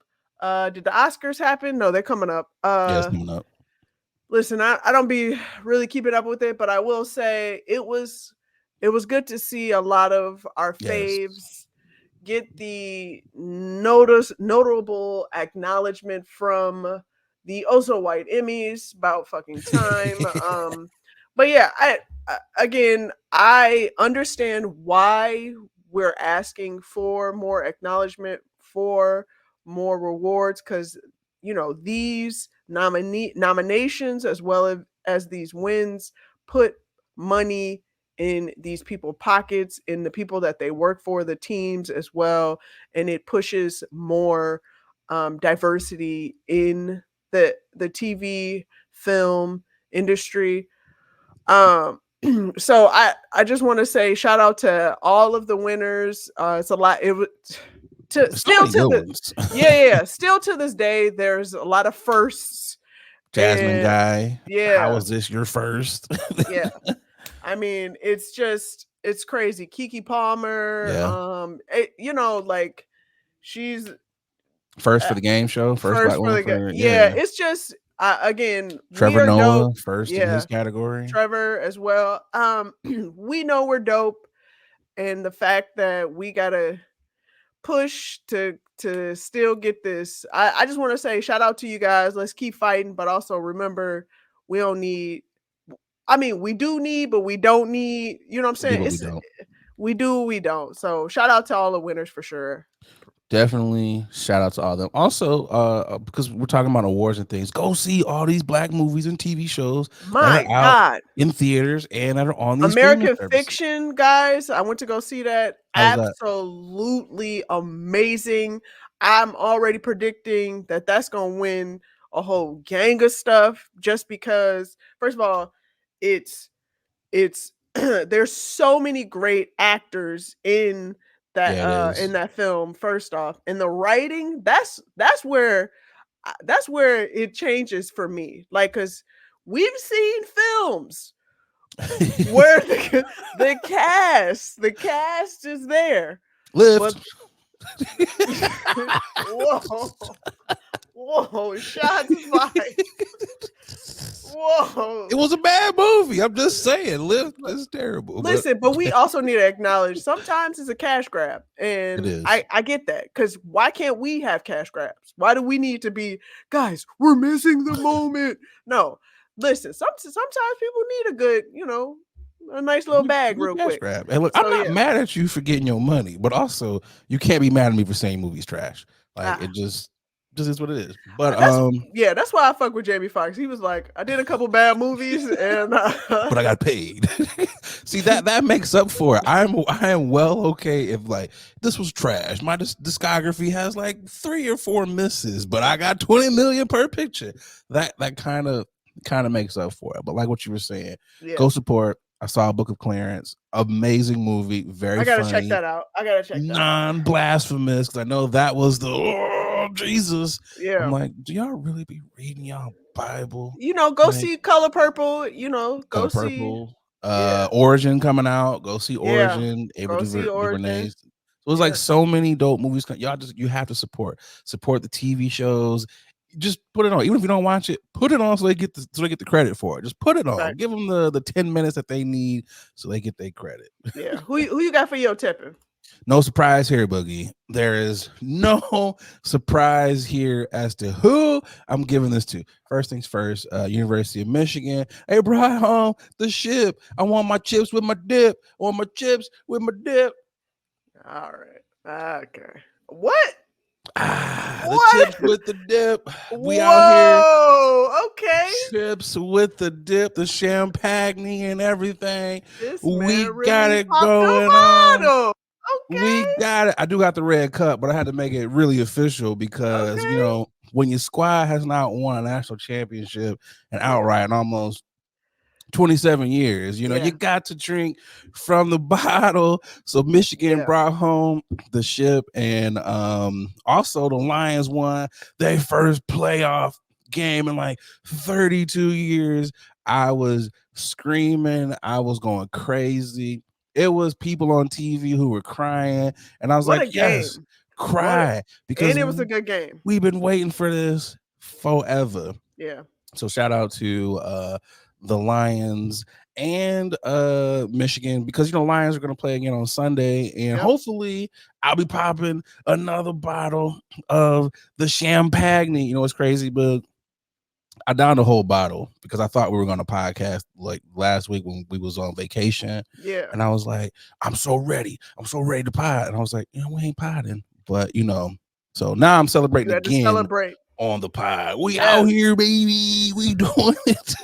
Did the Oscars happen? No, they're coming up. Yeah, it's coming up. Listen, I don't be really keeping up with it, but I will say it was good to see a lot of our Yes. faves get the notable acknowledgement from the also white Emmys. About fucking time. But yeah, again, I understand why we're asking for more acknowledgement, for more rewards, because these nominations as well as these wins put money in these people pockets, in the people that they work for, the teams as well, and it pushes more diversity in the TV film industry. So I just want to say shout out to all of the winners. It's a lot. It was to So still many to good the ones. yeah, still to this day there's a lot of firsts. Jasmine And Guy. How yeah, was this your first? yeah. I mean, it's crazy. Kiki Palmer, Yeah. like she's First for the game show. First black first for woman the for yeah. It's just again, we Trevor are dope. Noah. First in Yeah, his category. Trevor as well. We know we're dope, and the fact that we gotta push to still get this. I just want to say shout out to you guys. Let's keep fighting, but also remember we don't need. I mean, we do need, but we don't need. You know what I'm We do, saying? but we It's don't. we do, we don't. So shout out to all the winners for sure. Definitely shout out to all of them. Also, because we're talking about awards and things, go see all these black movies and TV shows that My are out God. in theaters and that are on these streaming American services. Fiction, guys. I went to go see that. How's that? Absolutely amazing. I'm already predicting that that's going to win a whole gang of stuff just because, first of all, it's there's so many great actors in Yeah, it is. that film. First off, and the writing, that's where it changes for me. Like, cuz we've seen films where the cast is there. Lift. But whoa, shots fired. Whoa. It was a bad movie. I'm just saying, Lift is terrible. Listen, but we also need to acknowledge sometimes it's a cash grab. And It is. I get that. Because why can't we have cash grabs? Why do we need to be, guys, we're missing the moment? No. Listen, sometimes people need a good, a nice little bag real quick. Grab. And look, So, I'm not yeah. mad at you for getting your money, but also you can't be mad at me for saying movies trash. Like it just is what it is. But that's why I fuck with Jamie Foxx. He was like, I did a couple bad movies, and but I got paid. See, that makes up for it. I am well okay if like this was trash. My discography has like 3 or 4 misses, but I got 20 million per picture. That kind of makes up for it. But like what you were saying, go support. I saw A Book of Clarence. Amazing movie. Very funny. I gotta check that out. Non-blasphemous, because I know that was the Jesus. Yeah. I'm like, do y'all really be reading y'all Bible? Go see Color Purple. Go see Purple. Origin coming out. Go see Origin. Go see Origin. So it's like so many dope movies. You have to support the TV shows. Just put it on, even if you don't watch it. Put it on so they get the credit for it. Just put it on. Right. Give them the 10 minutes that they need so they get their credit. Yeah. Who you got for your tipping? No surprise here, Boogie. There is no surprise here as to who I'm giving this to. First things first, University of Michigan. Hey, bro, home the ship. I want my chips with my dip. I want my chips with my dip. All right. Okay. What? The chips with the dip. We out here. Okay. Chips with the dip, the champagne and everything. We got it going on. Okay. We got it. I do got the red cup, but I had to make it really official because when your squad has not won a national championship and outright in almost 27 years, you got to drink from the bottle. So Michigan brought home the ship, and also the Lions won their first playoff game in like 32 years. I was screaming. I was going crazy. It was people on TV who were crying. And I was What a like, yes, game. cry. Because And it was a good game. we've been waiting for this forever. Yeah. So shout out to the Lions and Michigan, because Lions are going to play again on Sunday, and hopefully I'll be popping another bottle of the champagne. It's crazy, but I downed a whole bottle because I thought we were going to podcast like last week when we was on vacation. Yeah. And I was like, I'm so ready to pod. And I was like, we ain't podding, but so now I'm celebrating again. Celebrate on the pod. We out here, baby. We doing it.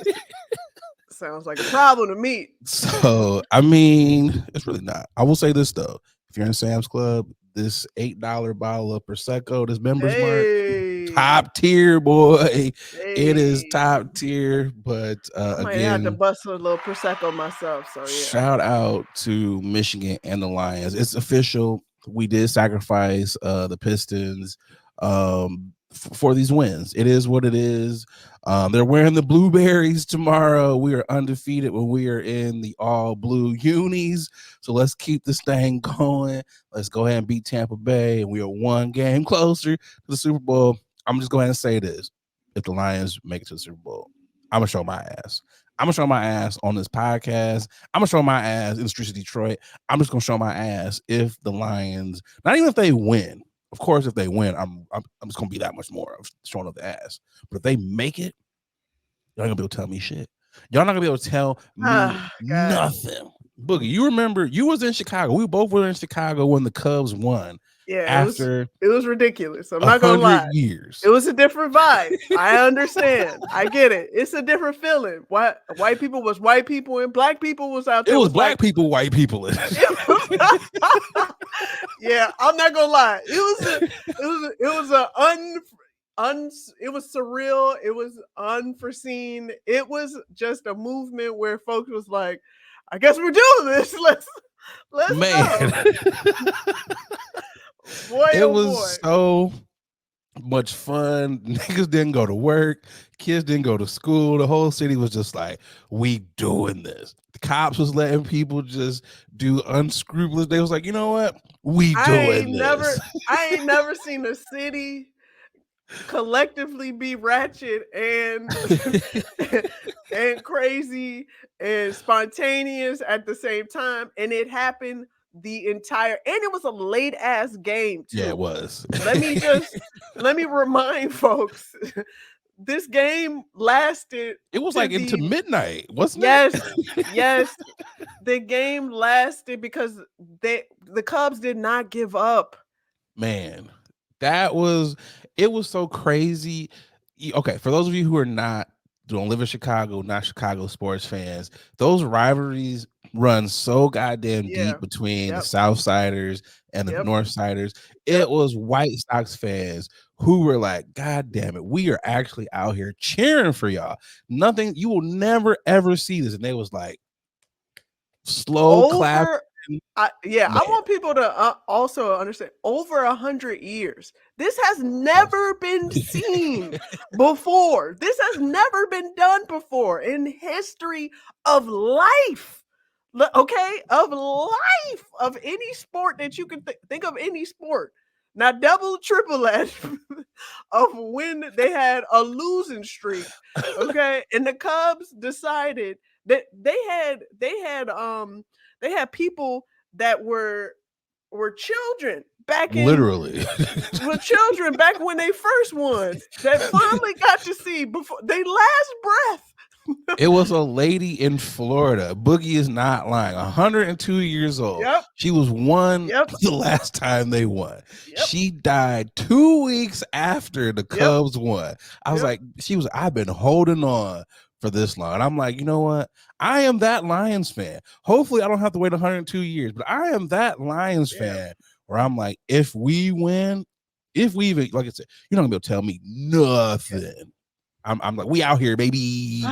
Sounds like a problem to me. So, I mean, it's really not. I will say this, though. If you're in Sam's Club, this $8 bottle of Prosecco, this members mark, top tier, boy. It is top tier. But I might have to bust a little Prosecco myself. So, yeah. Shout out to Michigan and the Lions. It's official. We did sacrifice the Pistons for these wins. It is what it is. They're wearing the blueberries tomorrow. We are undefeated when we are in the all blue unis. So let's keep this thing going. Let's go ahead and beat Tampa Bay, and we are one game closer to the Super Bowl. I'm just going to say this: if the Lions make it to the Super Bowl, I'm gonna show my ass. I'm gonna show my ass on this podcast. I'm gonna show my ass in the streets of Detroit. I'm just gonna show my ass if the Lions, not even if they win. Of course, if they win, I'm just gonna be that much more of showing up the ass. But if they make it, y'all not gonna be able to tell me shit. Y'all not gonna be able to tell me nothing. Boogie, you remember you was in Chicago. We both were in Chicago when the Cubs won. Yeah, after it was ridiculous. I'm not gonna lie. Years. It was a different vibe. I understand. I get it. It's a different feeling. White people was white people and black people was out there. It was black people, white people. Yeah, I'm not gonna lie. It was surreal. It was unforeseen. It was just a movement where folks was like, I guess we're doing this. Let's Man. go. Boy, it was so much fun. Niggas didn't go to work. Kids didn't go to school. The whole city was just like, we doing this. The cops was letting people just do unscrupulous. They was like, you know what? We doing this. I ain't never seen a city collectively be ratchet and and crazy and spontaneous at the same time. And it happened the entire, and it was a late ass game too. Yeah, it was. let me remind folks, this game lasted. It was like into midnight, wasn't it? Yes. The game lasted because the Cubs did not give up. Man, it was so crazy. Okay, for those of you who don't live in Chicago, not Chicago sports fans, those rivalries run so goddamn deep between the Southsiders and the Northsiders. It was White Sox fans who were like, God damn it, we are actually out here cheering for y'all. Nothing, you will never ever see this. And they was like, slow clap. I want people to also understand, over 100 years, this has never been seen before. This has never been done before in history of life. Okay, of life, of any sport that you can think of, any sport. Now, double, triple edge of when they had a losing streak. Okay, and the Cubs decided that they had people that were children back in, literally were children back when they first won, that finally got to see before they last breath. It was a lady in Florida. Boogie is not lying. 102 years old. She was one the last time they won. She died 2 weeks after the Cubs won. I was like, I've been holding on for this long. And I'm like, you know what? I am that Lions fan. Hopefully I don't have to wait 102 years, but I am that Lions fan where I'm like, if we win, if we even, like I said, you're not gonna be able to tell me nothing. I'm like, we out here, baby.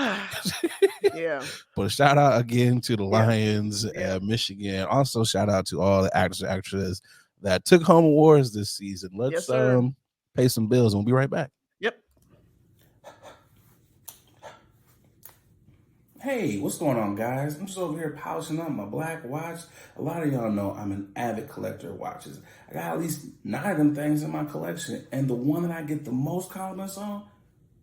But shout out again to the Lions at Michigan. Also, shout out to all the actors and actresses that took home awards this season. Let's pay some bills and we'll be right back. Yep. Hey, what's going on, guys? I'm just over here polishing up my black watch. A lot of y'all know I'm an avid collector of watches. I got at least 9 of them things in my collection, and the one that I get the most compliments on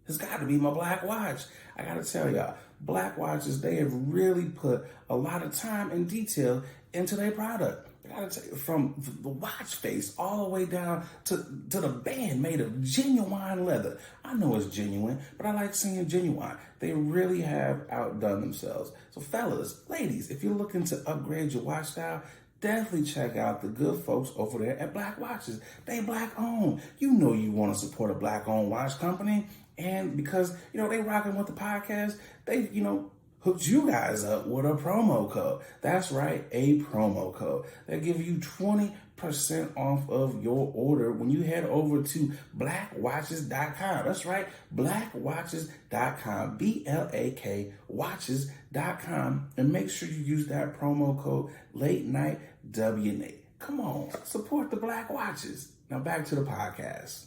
has got to be my black watch. I gotta tell y'all, black watches, they have really put a lot of time and detail into their product. I gotta tell you, from the watch face all the way down to the band made of genuine leather. I know it's genuine, but I like seeing genuine. They really have outdone themselves. So fellas, ladies, if you're looking to upgrade your watch style, definitely check out the good folks over there at Black Watches. They black owned. You know you want to support a black owned watch company. And because, they rocking with the podcast, they, hooked you guys up with a promo code. That's right, a promo code. They give you 20% off of your order when you head over to blackwatches.com. That's right, blackwatches.com, BLAK watches.com, and make sure you use that promo code late night WNA. Come on, support the Black Watches. Now back to the podcast.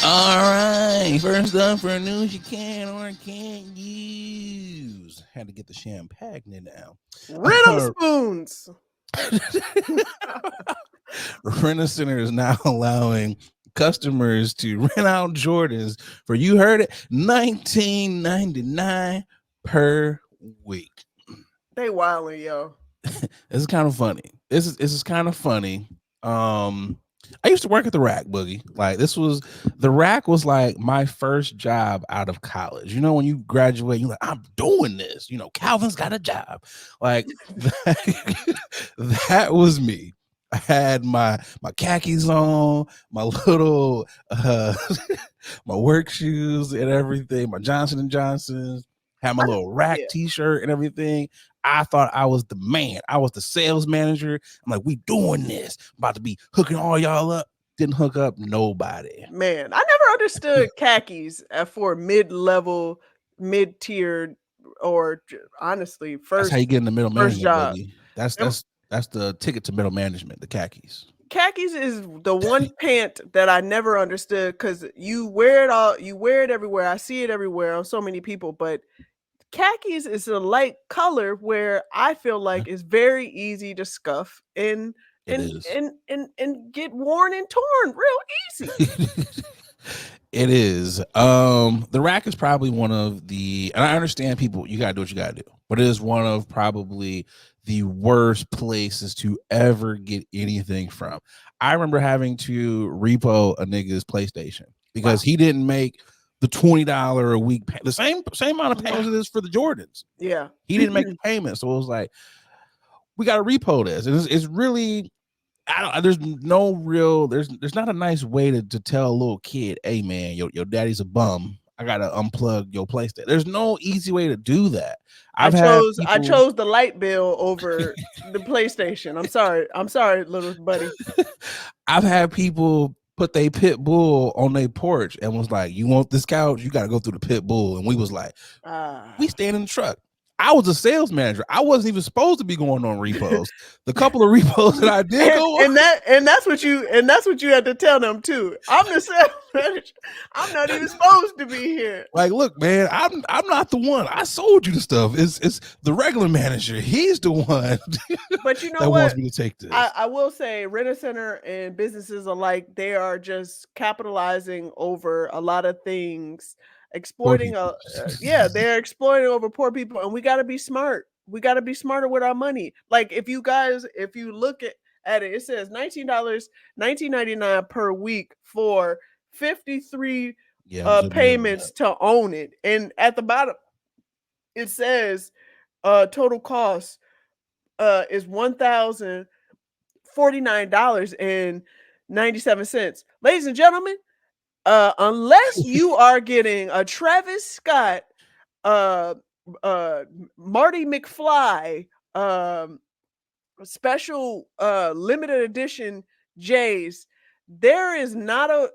All right, first up for news you can or can't use. Had to get the champagne down. Rhythm spoons. Rent-A-Center is now allowing customers to rent out Jordans for, you heard it, $19.99 per week. They wildin', yo. This is kind of funny. This is kind of funny. I used to work at the Rack, Boogie. Like, the Rack was like my first job out of college. When you graduate, you're like, I'm doing this. Calvin's got a job. Like, that was me. I had my khakis on, my little my work shoes and everything, my Johnson & Johnsons, had my little Rack t-shirt and everything. I thought I was the man. I was the sales manager. I'm like, we doing this. I'm about to be hooking all y'all up. Didn't hook up nobody. Man, I never understood khakis for mid-level, mid-tier, or honestly, first. That's how you get in the middle management, job. Boogie. That's the ticket to middle management, the khakis. Khakis is the one pant that I never understood, because you wear it everywhere. I see it everywhere on so many people, but khakis is a light color where I feel like it's very easy to scuff and get worn and torn real easy. It is. The Rack is probably one of the, and I understand people, you gotta do what you gotta do, but it is one of probably the worst places to ever get anything from. I remember having to repo a nigga's PlayStation because he didn't make the $20 a week the same amount of payments it is for the Jordans. Yeah, he didn't make the payment, so it was like, we got to repo this. And it's really, there's not a nice way to tell a little kid, hey man, your daddy's a bum, I gotta unplug your PlayStation. There's no easy way to do that. I chose the light bill over the PlayStation. I'm sorry, little buddy. I've had people put their pit bull on their porch and was like, you want this couch? You got to go through the pit bull. And we was like, we stand in the truck. I was a sales manager. I wasn't even supposed to be going on repos. The couple of repos that I did go on, and that's what you had to tell them too. I'm the sales manager. I'm not even supposed to be here. Like, look, man, I'm not the one. I sold you the stuff. It's the regular manager. He's the one. But you know that what? wants me to take this. I will say, Rent-A-Center and businesses alike, they are just capitalizing over a lot of things. Exploiting they're exploiting over poor people, and we got to be smart. We got to be smarter with our money. Like, if you look at it, it says $19.99 per week for 53 payments to own it, and at the bottom it says total cost is $1,049.97. Ladies and gentlemen, unless you are getting a Travis Scott, Marty McFly, special limited edition J's, there's no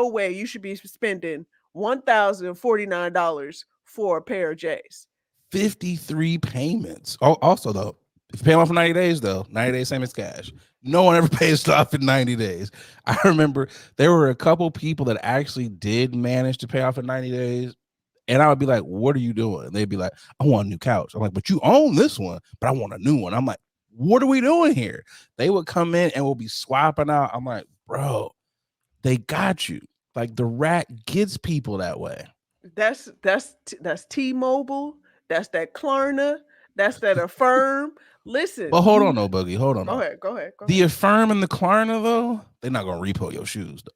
way you should be spending $1,049 for a pair of J's. 53 payments. Also, though, If you pay them off in 90 days, though, 90 days, same as cash. No one ever pays it off in 90 days. I remember there were a couple people that actually did manage to pay off in 90 days. And I would be like, what are you doing? They'd be like, I want a new couch. I'm like, but you own this one, but I want a new one. I'm like, what are we doing here? They would come in and we'll be swapping out. I'm like, bro, they got you. Like the rack gets people that way. That's T-Mobile. That's that Klarna. That's that Affirm. Listen, But hold on, no Boogie. Hold on. Go ahead. Go ahead. The Affirm and the Klarna, though, they're not gonna repo your shoes, though.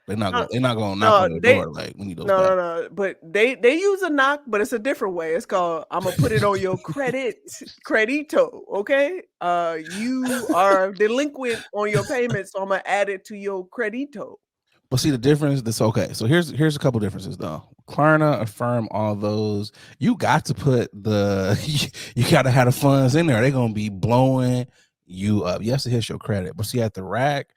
They're not gonna knock on your door like we need those. No. But they use a knock, but it's a different way. It's called I'm gonna put it on your credito. Okay, you are delinquent on your payments, so I'm gonna add it to your credito. But see the difference. That's okay. So here's a couple differences though. Klarna, Affirm, all those. You got to put you got to have the funds in there. They're gonna be blowing you up. Yes, it hits your credit. But see at the rack,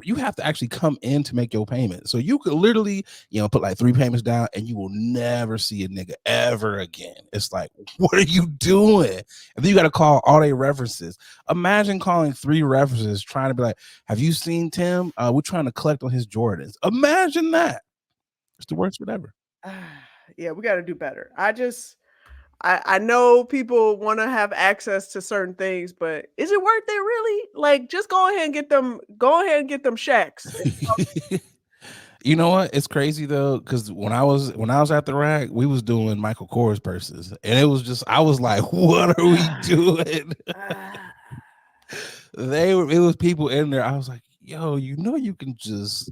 you have to actually come in to make your payment. So you could literally, put like 3 payments down and you will never see a nigga ever again. It's like, what are you doing? And then you got to call all their references. Imagine calling 3 references trying to be like, have you seen Tim? We're trying to collect on his Jordans. Imagine that. It's the worst whatever. Yeah, we got to do better. I know people want to have access to certain things, but is it worth it really? Like, just go ahead and get them. Go ahead and get them shacks. You know what? It's crazy though, because when I was at the rack, we was doing Michael Kors purses, and it was just I was like, "What are we doing?" It was people in there. I was like, "Yo, you can just."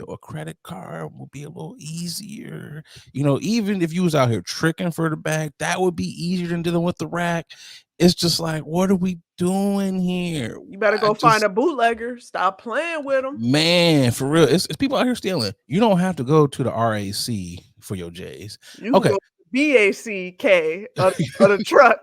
A credit card will be a little easier. Even if you was out here tricking for the bag, that would be easier than dealing with the rack. It's just like, what are we doing here? You better go find a bootlegger. Stop playing with them. Man, for real. It's people out here stealing. You don't have to go to the RAC for your J's. You can go BACK of the truck.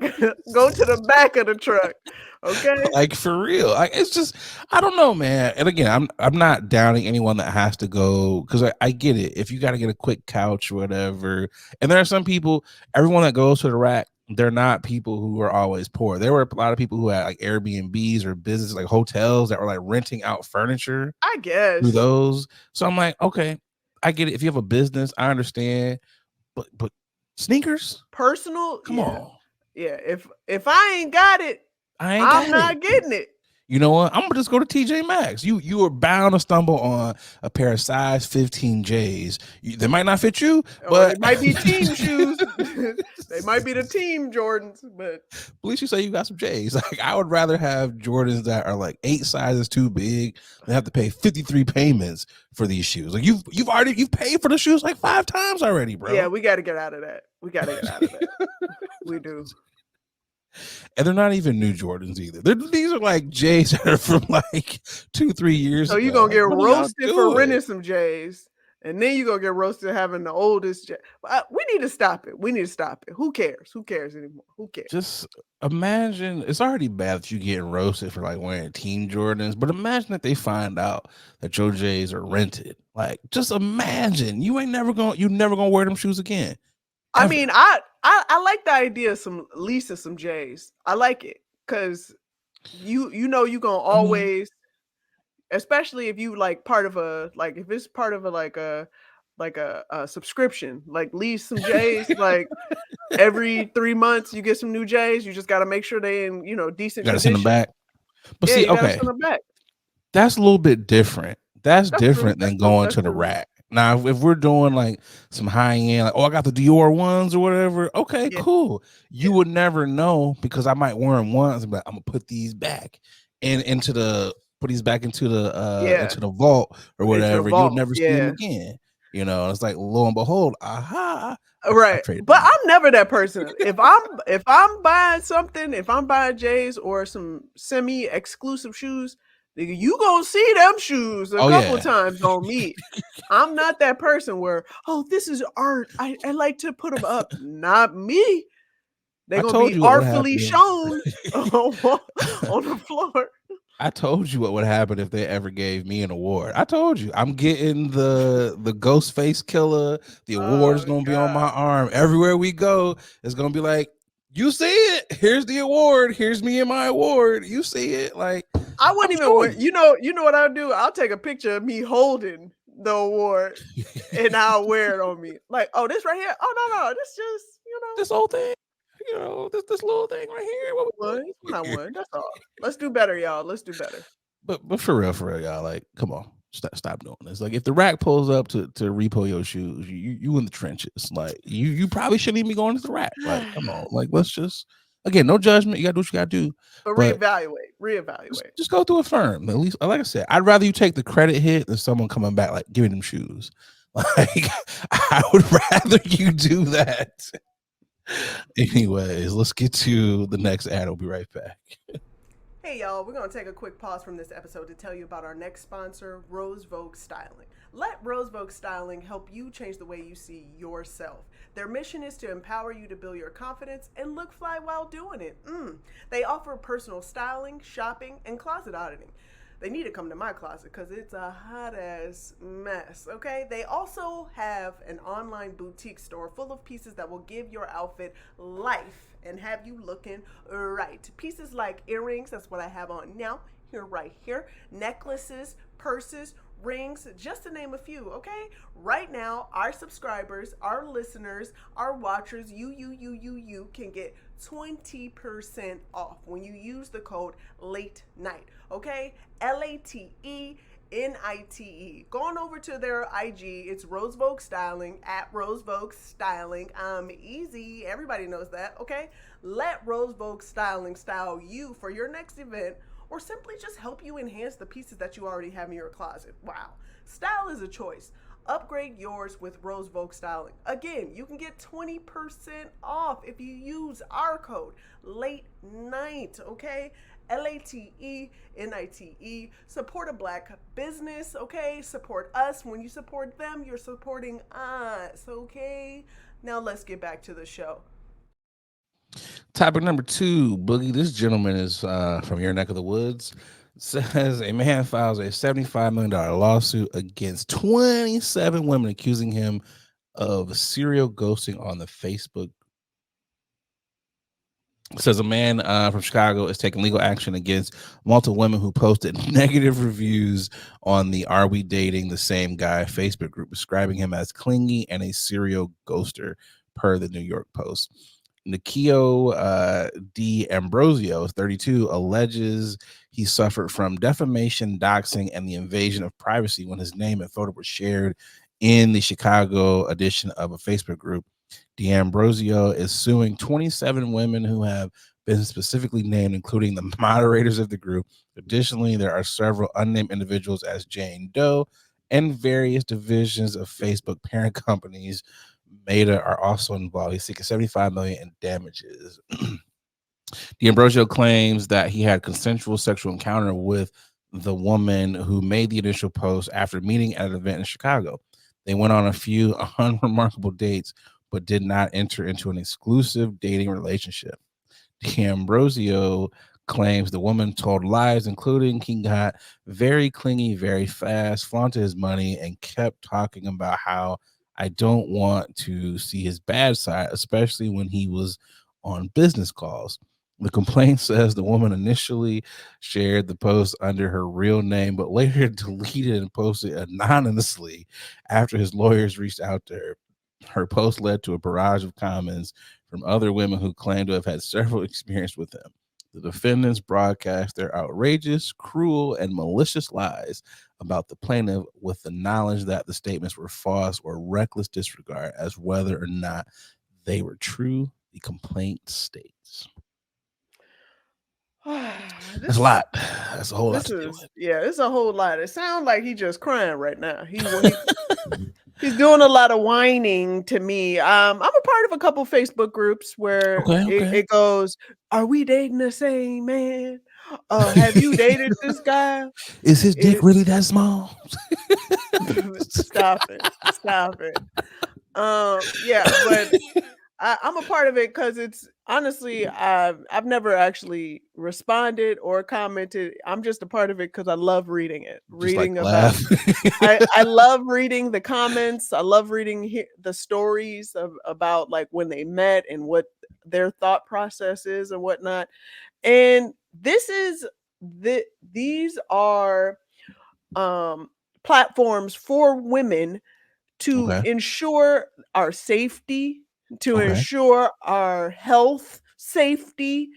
Go to the back of the truck. Okay, like for real. It's just I don't know, man. And again, I'm not downing anyone that has to go because I get it. If you got to get a quick couch or whatever, and there are some people. Everyone that goes to the rack, they're not people who are always poor. There were a lot of people who had like Airbnbs or businesses like hotels that were like renting out furniture. I guess through those. So I'm like, okay, I get it. If you have a business, I understand. But sneakers, personal, come on. Yeah, if I ain't got it. I'm not getting it. You know what? I'm gonna just go to TJ Maxx. You are bound to stumble on a pair of size 15 J's. They might not fit you, but it might be team shoes. They might be the team Jordans, but at least you say you got some J's. Like I would rather have Jordans that are like 8 sizes too big than have to pay 53 payments for these shoes. Like you've paid for the shoes like 5 times already, bro. Yeah, we got to get out of that. We do. And they're not even new Jordans either. These are like J's that are from like 2-3 years ago. So you're going to get roasted for renting some J's. And then you're going to get roasted having the oldest J. We need to stop it. Who cares? Who cares anymore? Who cares? Just imagine. It's already bad that you getting roasted for like wearing Team Jordans. But imagine that they find out that your J's are rented. Like, just imagine. You're never going to wear them shoes again. I mean, I like the idea of some leasing some J's. I like it because you're gonna always, especially if you like part of if it's part of a subscription, like lease some J's. Like every 3 months you get some new J's. You just got to make sure they in decent. You gotta send them back. But see, okay, send them back. That's a little bit different. That's different than going to the rack. Now, if we're doing like some high end, like, I got the Dior ones or whatever, okay, cool. You would never know because I might wear them once, but I'm gonna put these back into the vault or whatever. You'll never see them again. It's like lo and behold, aha. Right. But I'm never that person. If I'm buying something, if I'm buying J's or some semi-exclusive shoes, you gonna see them shoes a couple times on me. I'm not that person where, this is art. I like to put them up. Not me. They're gonna be artfully shown on the floor. I told you what would happen if they ever gave me an award. I told you I'm getting the Ghostface Killer. The award is gonna be on my arm. Everywhere we go, it's gonna be like, You see it. Here's the award. Here's me and my award. You see it. Like, I wouldn't even wear, you know what I'll do? I'll take a picture of me holding the award and I'll wear it on me. Like, oh, this right here. Oh no, this just, this whole thing. This little thing right here. What I won. That's all. Let's do better, y'all. Let's do better. But for real, y'all. Like, come on. Stop doing this. Like, if the rack pulls up to repo your shoes, you in the trenches. Like, you probably shouldn't even be going to the rack. Like, come on. Like, let's just, again, no judgment. You gotta do what you gotta do. But reevaluate. Just go through a firm. At least, like I said, I'd rather you take the credit hit than someone coming back like giving them shoes. Like, I would rather you do that. Anyways, let's get to the next ad. I'll be right back. Hey y'all, we're going to take a quick pause from this episode to tell you about our next sponsor, Rose Vogue Styling. Let Rose Vogue Styling help you change the way you see yourself. Their mission is to empower you to build your confidence and look fly while doing it. They offer personal styling, shopping, and closet auditing. They need to come to my closet because it's a hot ass mess, okay? They also have an online boutique store full of pieces that will give your outfit life and have you looking right. Pieces like earrings, that's what I have on now, right here, necklaces, purses, rings, just to name a few, okay? Right now, our subscribers, our listeners, our watchers, you can get 20% off when you use the code LATE NIGHT, okay? LATENITE. Go on over to their IG. It's Rose Vogue Styling, at Rose Vogue Styling. Easy. Everybody knows that, okay? Let Rose Vogue Styling style you for your next event, or simply just help you enhance the pieces that you already have in your closet. Wow. Style is a choice. Upgrade yours with Rose Vogue Styling. Again, you can get 20% off if you use our code LATE NIGHT, okay? LATENITE. Support a black business, okay? Support us. When you support them, you're supporting us, okay? Now let's get back to the show. Topic number 2, Boogie. This gentleman is from your neck of the woods. Says a man files a $75 million lawsuit against 27 women accusing him of serial ghosting on the Facebook. Says a man from Chicago is taking legal action against multiple women who posted negative reviews on the Are We Dating the Same Guy Facebook group, describing him as clingy and a serial ghoster, per the New York Post. Nikio D. Ambrosio, 32, alleges he suffered from defamation, doxing, and the invasion of privacy when his name and photo were shared in the Chicago edition of a Facebook group. D'Ambrosio is suing 27 women who have been specifically named, including the moderators of the group. Additionally, there are several unnamed individuals as Jane Doe and various divisions of Facebook parent companies. Meta are also involved. He's seeking $75 million in damages. D'Ambrosio claims that he had consensual sexual encounter with the woman who made the initial post after meeting at an event in Chicago. They went on a few unremarkable dates, but did not enter into an exclusive dating relationship. D'Ambrosio claims the woman told lies, including he got very clingy very fast, flaunted his money, and kept talking about how I don't want to see his bad side, especially when he was on business calls. The complaint says the woman initially shared the post under her real name, but later deleted and posted anonymously after his lawyers reached out to her. Her post led to a barrage of comments from other women who claimed to have had several experiences with him. The defendants broadcast their outrageous, cruel, and malicious lies about the plaintiff with the knowledge that the statements were false or reckless disregard as whether or not they were true, the complaint states. That's a lot. That's a whole lot to deal with. Yeah, it's a whole lot. It sounds like he's just crying right now. He's doing a lot of whining to me. I'm a part of a couple Facebook groups where it goes, "Are we dating the same man? Have you dated this guy? Is his dick really that small?" Stop it. Yeah, but I'm a part of it because it's honestly, I've never actually responded or commented. I'm just a part of it because I love reading it. I love reading the comments. I love reading the stories about like when they met and what their thought processes and whatnot. And these are platforms for women to Okay. ensure our safety, to Okay. ensure our health safety,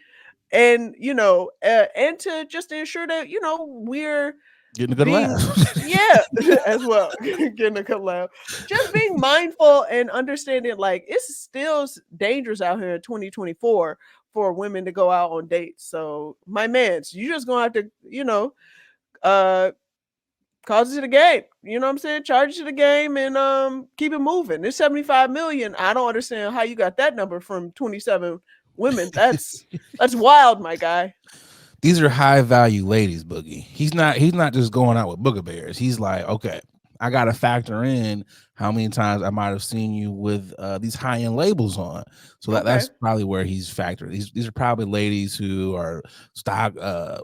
and and to just ensure that we're Getting a good being laugh. yeah as well getting a good laugh, just being mindful and understanding like it's still dangerous out here in 2024 for women to go out on dates. So my mans, you just gonna have to uh cause it to the game. You know what I'm saying? Charge it to the game and keep it moving. It's 75 million. I don't understand how you got that number from 27 women. That's wild, my guy. These are high value ladies, Boogie. He's not just going out with booger bears. He's like, okay, I gotta factor in how many times I might have seen you with these high end labels on. So Okay. that's probably where he's factored. These are probably ladies who are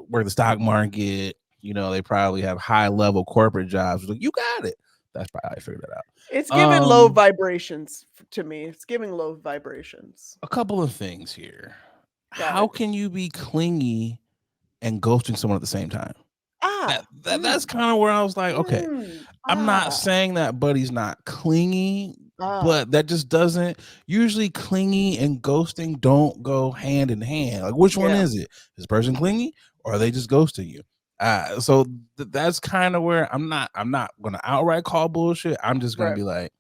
work the stock market. They probably have high level corporate jobs. Like, you got it. That's probably how I figured that out. It's giving low vibrations to me. It's giving low vibrations. A couple of things here. Got How it. can you be clingy and ghosting someone at the same time? That's kind of where I was like, okay, I'm not saying that Buddy's not clingy, but that just doesn't usually clingy and ghosting don't go hand in hand. Like, which one is it? Is this person clingy or are they just ghosting you? So that's kind of where I'm not gonna outright call bullshit. I'm just gonna be like,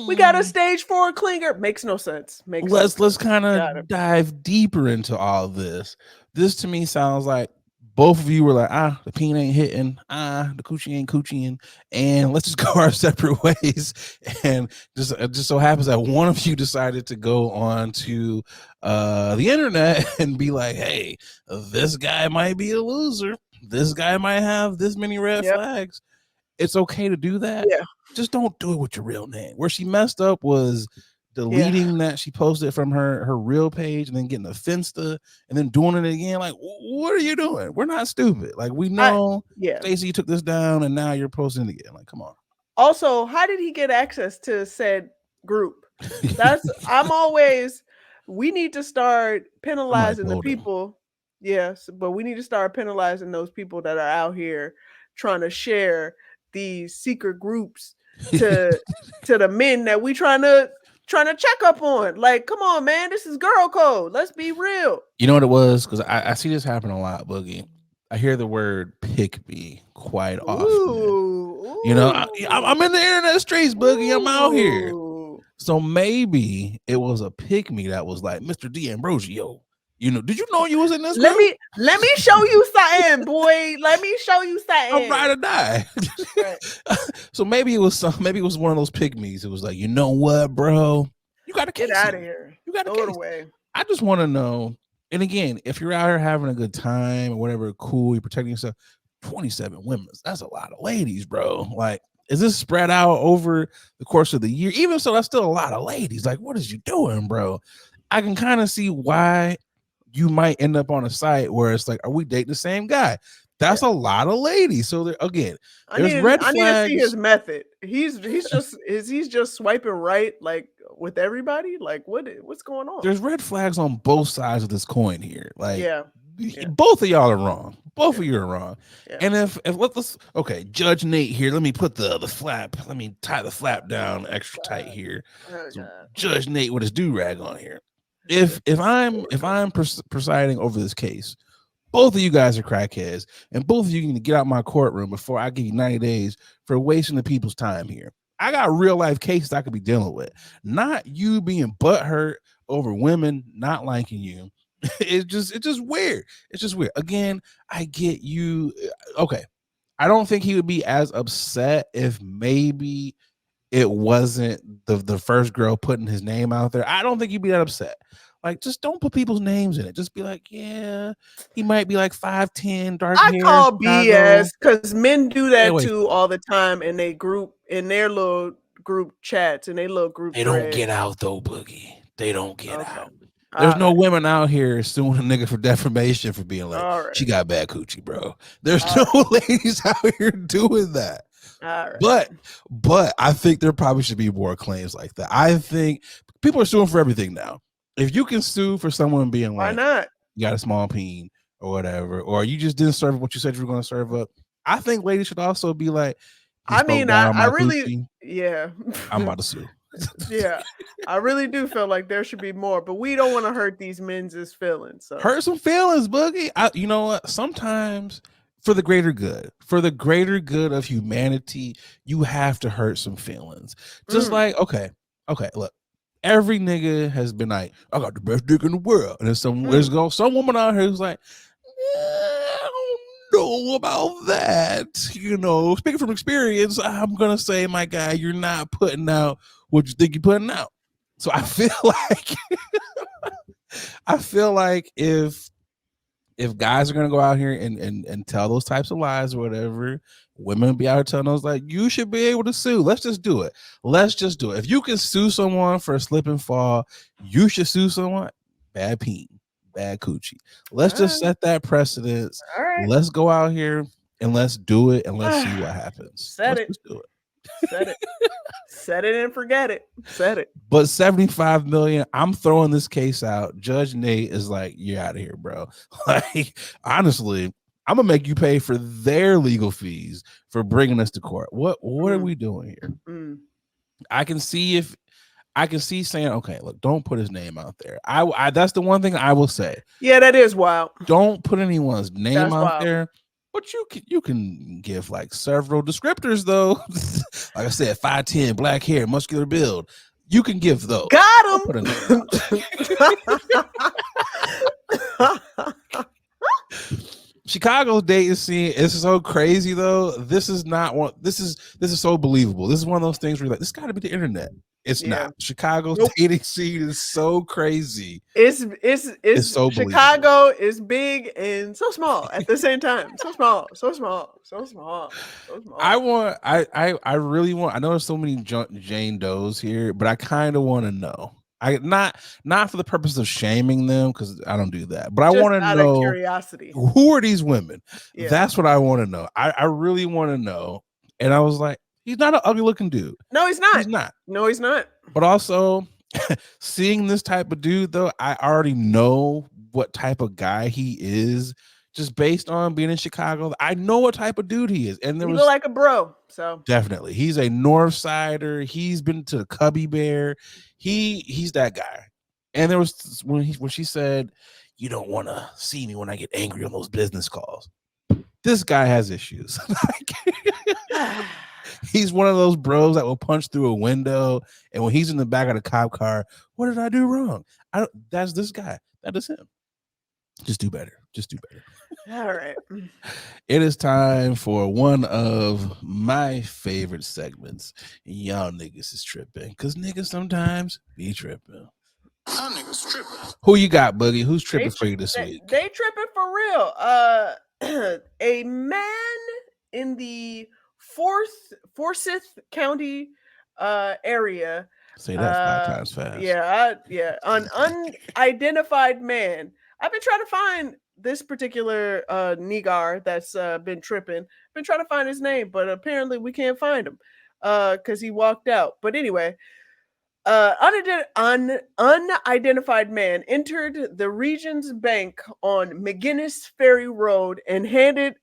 we got a stage 4 clinger. Makes no sense. Let's kind of dive deeper into all of this. This to me sounds like both of you were like, the peen ain't hitting, the coochie ain't coochieing, and let's just go our separate ways. And it just so happens that one of you decided to go on to the internet and be like, hey, this guy might be a loser. This guy might have this many red flags. It's okay to do that. Yeah. Just don't do it with your real name. Where she messed up was deleting that she posted from her real page and then getting a Finsta and then doing it again. Like, what are you doing? We're not stupid. Like, we know, Stacey, you took this down and now you're posting it again. Like, come on. Also, how did he get access to said group? We need to start penalizing the people. Yes, but we need to start penalizing those people that are out here trying to share these secret groups to the men that we trying to check up on. Like, come on, man, this is girl code. Let's be real. You know what it was? Because I see this happen a lot, Boogie. I hear the word pick me quite often. I'm in the internet streets, Boogie. I'm out here. So maybe it was a pick me that was like, Mr. D'Ambrosio. Did you know you was in this? Let me show you something, boy. Let me show you something. I'm ride or die. So maybe it was one of those pygmies. It was like, you know what, bro? You got to get out of here. You got to throw it away. I just want to know. And again, if you're out here having a good time or whatever, cool, you're protecting yourself. 27 women. That's a lot of ladies, bro. Like, is this spread out over the course of the year? Even so, that's still a lot of ladies. Like, what is you doing, bro? I can kind of see why you might end up on a site where it's like, are we dating the same guy? That's a lot of ladies. So again, there's red flags. I need to see his method. He's just swiping right, like with everybody. Like, what's going on? There's red flags on both sides of this coin here. Like, yeah. Both of y'all are wrong. Both of you are wrong. Yeah. And if let's Judge Nate here. Let me put the flap. Let me tie the flap down extra tight here. So Judge Nate with his do-rag on here. If I'm presiding over this case, both of you guys are crackheads, and both of you need to get out my courtroom before I give you 90 days for wasting the people's time here. I got real life cases I could be dealing with, not you being butthurt over women not liking you. It's just weird. It's just weird. Again, I get you. Okay, I don't think he would be as upset if maybe it wasn't the first girl putting his name out there. I don't think he'd be that upset. Like, just don't put people's names in it. Just be like, yeah, he might be like 5'10", dark hair. I call BS because men do that too all the time, and they group in their little group chats and they little group. They don't get out though, Boogie. They don't get out. There's no women out here suing a nigga for defamation for being like, she got bad coochie, bro. There's no ladies out here doing that. But I think there probably should be more claims like that. I think people are suing for everything now. if you can sue for someone being Why like, not? you got a small peen or whatever, or you just didn't serve what you said you were going to serve up, I think ladies should also be like, he I spoke mean, down on I my really, coochie, yeah. I'm about to sue. Yeah, I really do feel like there should be more, but we don't want to hurt these men's feelings. So Hurt some feelings, Boogie. You know what? Sometimes for the greater good of humanity, you have to hurt some feelings. Just like, okay, look, every nigga has been like, I got the best dick in the world. And there's some woman out here who's like, I don't know about that. You know, speaking from experience, I'm gonna say, my guy, you're not putting out what you think you're putting out. So I feel like if guys are gonna go out here and tell those types of lies or whatever, women be out here telling those, like, you should be able to sue. Let's just do it. If you can sue someone for a slip and fall, you should sue someone. Bad peen, bad coochie. Let's just set that precedence. All right. Let's go out here and let's do it and let's see what happens. Let's just do it. Set it. Set it and forget it. Set it. But 75 million, I'm throwing this case out. Judge Nate is like, you're out of here, bro. Like, honestly, I'm gonna make you pay for their legal fees for bringing us to court. What are we doing here? I can see saying, okay, look, don't put his name out there. I that's the one thing I will say. Yeah, that is wild. Don't put anyone's name out there. But you can give like several descriptors though. Like I said, 5'10", black hair, muscular build. You can give those. Got him. Chicago's dating scene is so crazy though. This is not one. This is so believable. This is one of those things where you're like, this got to be the internet. It's not. Chicago's dating scene is so crazy. It's so Chicago is big and so small at the same time. So small. I really want. I know there's so many Jane Does here, but I kind of want to know. Not for the purpose of shaming them, because I don't do that. But I want to know, curiosity, who are these women? Yeah. That's what I want to know. I really want to know. And I was like, he's not an ugly looking dude. No, he's not. He's not. No, he's not. But also, seeing this type of dude, though, I already know what type of guy he is, just based on being in Chicago. I know what type of dude he is. And he look like a bro. So definitely, he's a North Sider. He's been to the Cubby Bear. He's that guy. And there was when she said, you don't want to see me when I get angry on those business calls. This guy has issues. He's one of those bros that will punch through a window, and when he's in the back of the cop car, what did I do wrong? That's this guy. That is him. Just do better. All right. It is time for one of my favorite segments. Y'all niggas is tripping, because niggas sometimes be tripping. Y'all niggas tripping. Who you got, Boogie? Who's tripping for you this week? They tripping for real. A man in the Forsyth County area. Say that 5 times fast. Yeah. An unidentified man. I've been trying to find this particular nigger that's been tripping. Been trying to find his name, but apparently we can't find him because he walked out. But anyway, unidentified man entered the Regions Bank on McGinnis Ferry Road and handed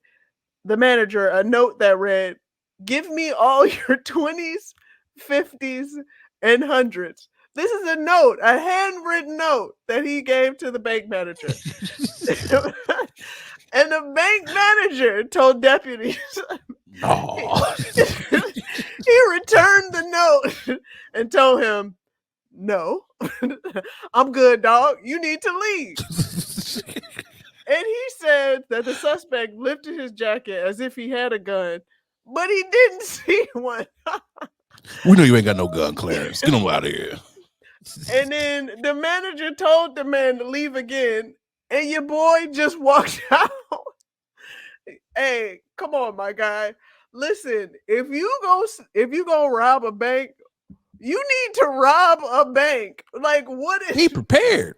the manager a note that read, "Give me all your 20s, 50s, and 100s." This is a note, a handwritten note that he gave to the bank manager. And the bank manager told deputies, no. He returned the note and told him, "No, I'm good, dog. You need to leave." And he said that the suspect lifted his jacket as if he had a gun, but he didn't see one. We know you ain't got no gun, Clarence. Get him out of here. And then the manager told the man to leave again, and your boy just walked out. Hey, come on, my guy. Listen, if you go rob a bank, you need to rob a bank. Like, what is he prepared?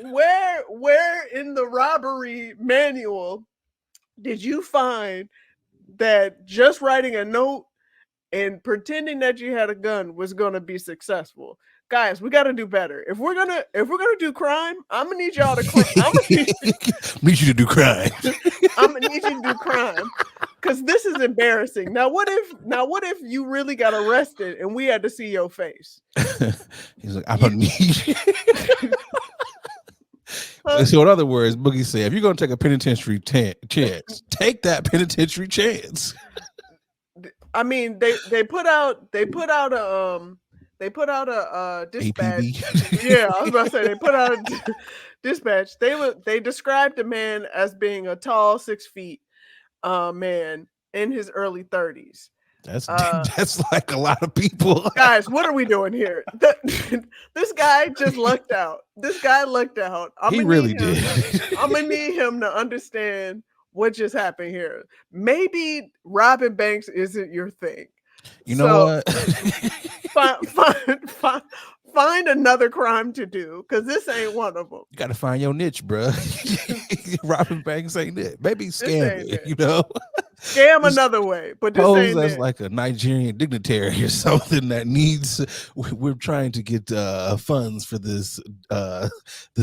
Where in the robbery manual did you find that just writing a note and pretending that you had a gun was going to be successful? guys, we got to do better. If we're gonna do crime, I'm gonna need y'all to. Need you to do crime. I'm gonna need you to do crime because this is embarrassing. Now, what if you really got arrested and we had to see your face? He's like, I'm gonna need you. So in other words, Boogie said, if you're gonna take a penitentiary chance, take that penitentiary chance. I mean, they put out a dispatch. APB. Yeah, I was about to say they put out a dispatch. They described a man as being a tall 6 feet man in his early 30s. That's like a lot of people. Guys, what are we doing here? This guy just lucked out. This guy lucked out. He really did. I'm gonna need him to understand what just happened here. Maybe robbing banks isn't your thing. You know what? Find another crime to do because this ain't one of them. You got to find your niche, bro. Robbing banks ain't it. Maybe scam it, you know? Scam another way, but this ain't as it. like a Nigerian dignitary or something that needs. We're trying to get funds for this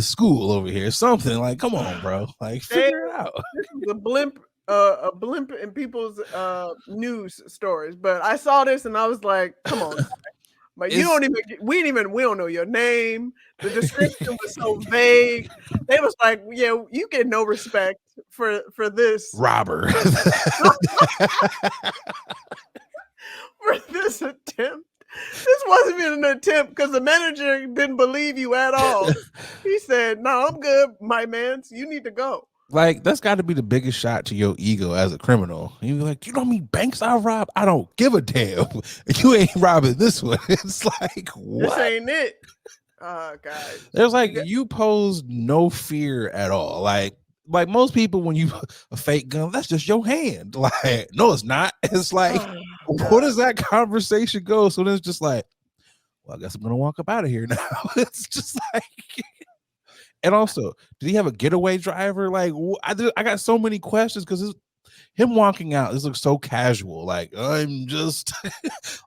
school over here. Something like, come on, bro. Like, figure it out. This is a blimp in people's news stories. But I saw this and I was like, come on. But we don't know your name. The description was so vague. They was like, yeah, you get no respect for this robber. For this attempt. This wasn't even an attempt because the manager didn't believe you at all. He said, no, I'm good, my man. You need to go. Like, that's got to be the biggest shot to your ego as a criminal. You be like, you know how many banks I rob? I don't give a damn. You ain't robbing this one. It's like, what? This ain't it. Guys. There's like, you pose no fear at all. Like most people, when you a fake gun, that's just your hand. Like, no, it's not. It's like, where does that conversation go? So then it's just like, well, I guess I'm gonna walk up out of here now. It's just like. And also, did he have a getaway driver? Like, I got so many questions because him walking out, this looks so casual. Like, I'm just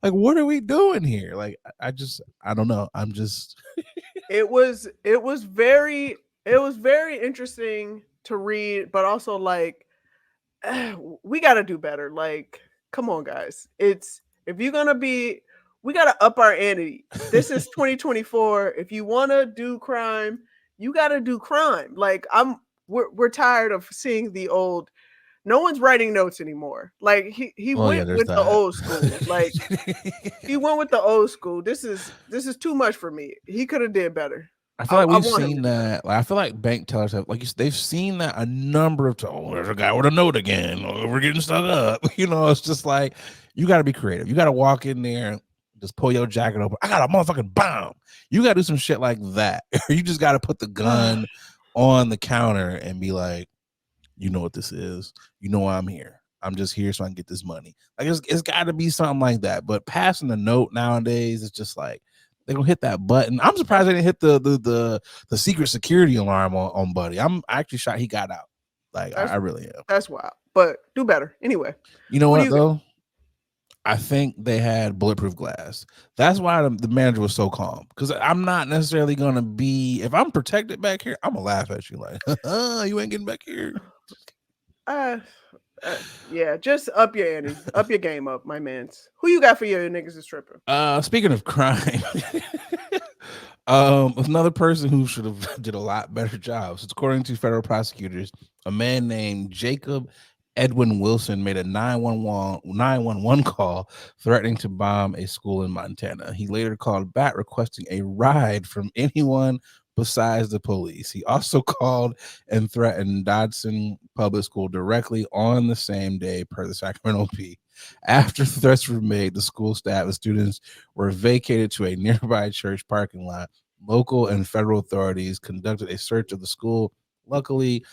like, what are we doing here? Like, I don't know. I'm just. It was very interesting to read, but also like, we got to do better. Like, come on, guys. We got to up our ante. This is 2024. If you want to do crime, you got to do crime. Like, we're tired of seeing the old. No one's writing notes anymore. Like he went with the old school. Like he went with the old school. This is too much for me. He could have did better. I feel like we've seen that. Like, I feel like bank tellers have they've seen that a number of times. Oh, there's a guy with a note again. Oh, we're getting stuck up. You know, it's just like you got to be creative. You got to walk in there, just pull your jacket open. I got a motherfucking bomb. You got to do some shit like that. You just got to put the gun on the counter and be like, you know what this is. You know why I'm here. I'm just here so I can get this money. Like it's got to be something like that. But passing the note nowadays, it's just like they're gonna hit that button. I'm surprised they didn't hit the secret security alarm on Buddy. I'm actually shocked he got out. Like I really am. That's wild. But do better anyway. You know what though? I think they had bulletproof glass. That's why the manager was so calm. Because I'm not necessarily gonna be. If I'm protected back here, I'm gonna laugh at you like, you ain't getting back here. Yeah, just up your ante, up your game up, my mans. Who you got for your niggas is tripping? Speaking of crime, another person who should have did a lot better job. So according to federal prosecutors, a man named Jacob Edwin Wilson made a 911 call threatening to bomb a school in Montana. He later called back requesting a ride from anyone besides the police. He also called and threatened Dodson Public School directly on the same day, per the Sacramento Bee. After threats were made, the school staff and students were vacated to a nearby church parking lot. Local and federal authorities conducted a search of the school. Luckily,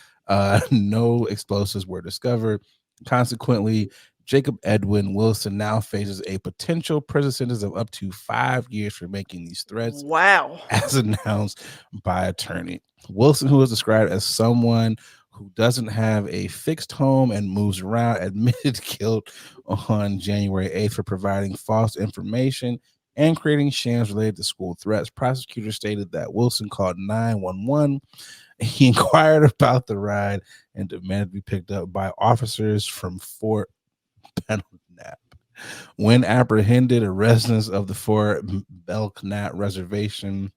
no explosives were discovered. Consequently, Jacob Edwin Wilson now faces a potential prison sentence of up to 5 years for making these threats. Wow. As announced by attorney. Wilson, who is described as someone who doesn't have a fixed home and moves around, admitted guilt on January 8th for providing false information and creating shams related to school threats. Prosecutors stated that Wilson called 911. He inquired about the ride and demanded to be picked up by officers from Fort Belknap. When apprehended, a resident of the Fort Belknap reservation,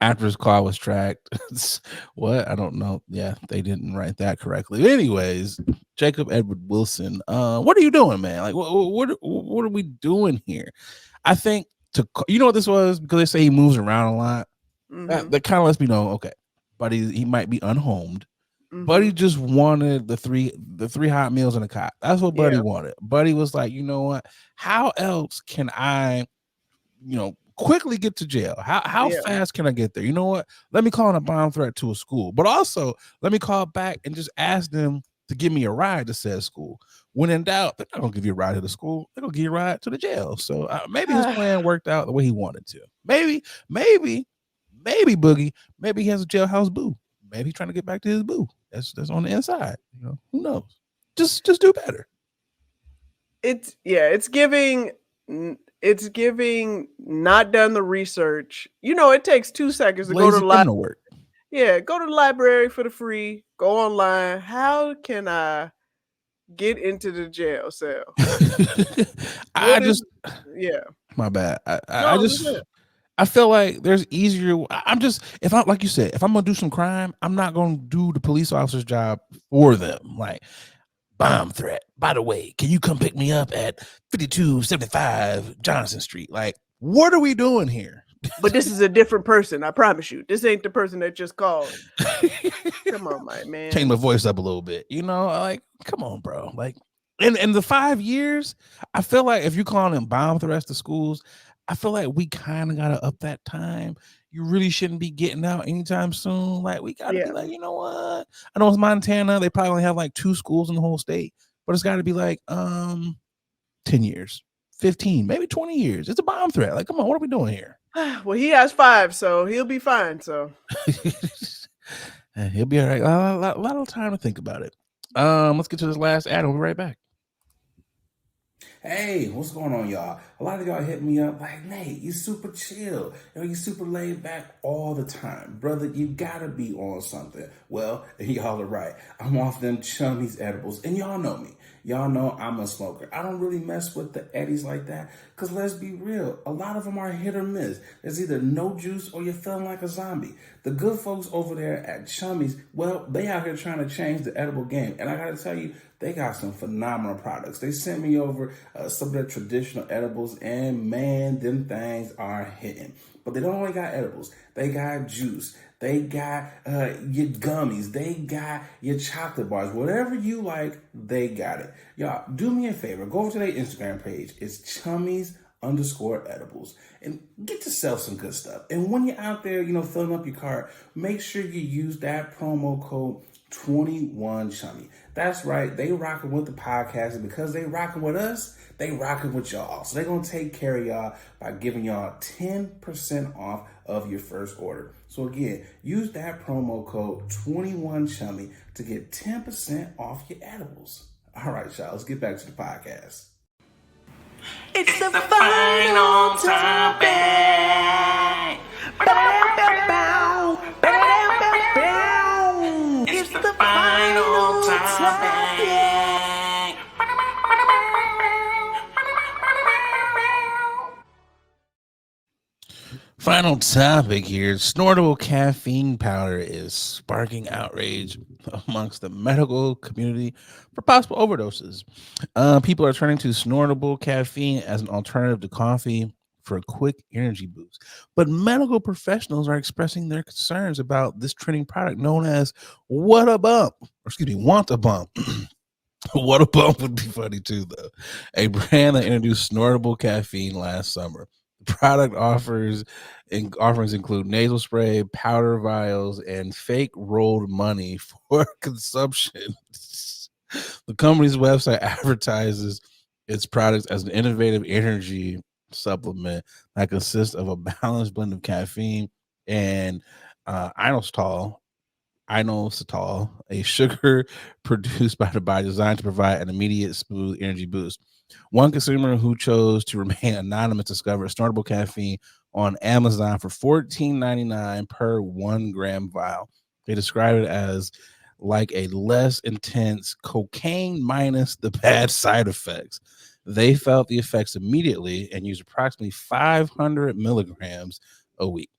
after his car was tracked. What? I don't know. Yeah, they didn't write that correctly. Anyways, Jacob Edward Wilson. What are you doing, man? Like, what are we doing here? I think you know what this was, because they say he moves around a lot. That kind of lets me know, okay, buddy, he might be unhomed. Buddy just wanted the three hot meals and a cot. That's what Buddy wanted. Buddy was like, you know what? How else can I, quickly get to jail? How fast can I get there? You know what? Let me call in a bomb threat to a school, but also let me call back and just ask them to give me a ride to said school. When in doubt, they're not gonna give you a ride to the school. They're gonna give you a ride to the jail. So maybe his plan worked out the way he wanted to. Maybe Boogie. Maybe he has a jailhouse boo. Maybe he's trying to get back to his boo. That's on the inside. Who knows? Just do better. It's giving not done the research. It takes 2 seconds to go to the library. Yeah, go to the library for the free. Go online. How can I get into the jail cell? My bad. I feel like there's easier. If I'm like you said, if I'm gonna do some crime, I'm not gonna do the police officer's job for them. Like, bomb threat. By the way, can you come pick me up at 5275 Johnson Street? Like, what are we doing here? But this is a different person. I promise you. This ain't the person that just called. Come on, my man. Change my voice up a little bit. Like, come on, bro. Like, in the 5 years, I feel like if you're calling them bomb threats to schools, I feel like we kind of got to up that time. You really shouldn't be getting out anytime soon. Like, we got to be like, you know what? I know it's Montana. They probably only have like 2 schools in the whole state, but it's got to be like 10 years, 15, maybe 20 years. It's a bomb threat. Like, come on, what are we doing here? Well, he has 5, so he'll be fine. So he'll be all right. A lot of time to think about it. Let's get to this last ad. We'll be right back. Hey, what's going on, y'all? A lot of y'all hit me up like, Nate, you super chill. You super laid back all the time. Brother, you gotta be on something. Well, y'all are right. I'm off them Chummies edibles, and y'all know me. Y'all know I'm a smoker. I don't really mess with the eddies like that, because let's be real, a lot of them are hit or miss. There's either no juice or you're feeling like a zombie. The good folks over there at Chummies, well, they out here trying to change the edible game. And I gotta tell you, they got some phenomenal products. They sent me over some of their traditional edibles, and man, them things are hitting. But they don't only got edibles. They got juice. They got your gummies. They got your chocolate bars. Whatever you like, they got it. Y'all, do me a favor. Go over to their Instagram page. It's Chummies_edibles. And get yourself some good stuff. And when you're out there, filling up your cart, make sure you use that promo code 21Chummy. That's right. They rocking with the podcast, and because they rocking with us, they rocking with y'all. So they're going to take care of y'all by giving y'all 10% off of your first order. So again, use that promo code 21Chummy to get 10% off your edibles. All right, y'all, let's get back to the podcast. It's the final topic. It's the final topic. Final topic here. Snortable caffeine powder is sparking outrage amongst the medical community for possible overdoses. People are turning to snortable caffeine as an alternative to coffee for a quick energy boost. But medical professionals are expressing their concerns about this trending product known as Want a Bump. What a Bump would be funny too, though. A brand that introduced snortable caffeine last summer. The product offerings include nasal spray, powder vials, and fake rolled money for consumption. The company's website advertises its products as an innovative energy supplement that consists of a balanced blend of caffeine and inositol, a sugar produced by the body designed to provide an immediate smooth energy boost. One consumer who chose to remain anonymous discovered snortable caffeine on Amazon for $14.99 per 1 gram vial. They describe it as like a less intense cocaine minus the bad side effects. They felt the effects immediately and used approximately 500 milligrams a week,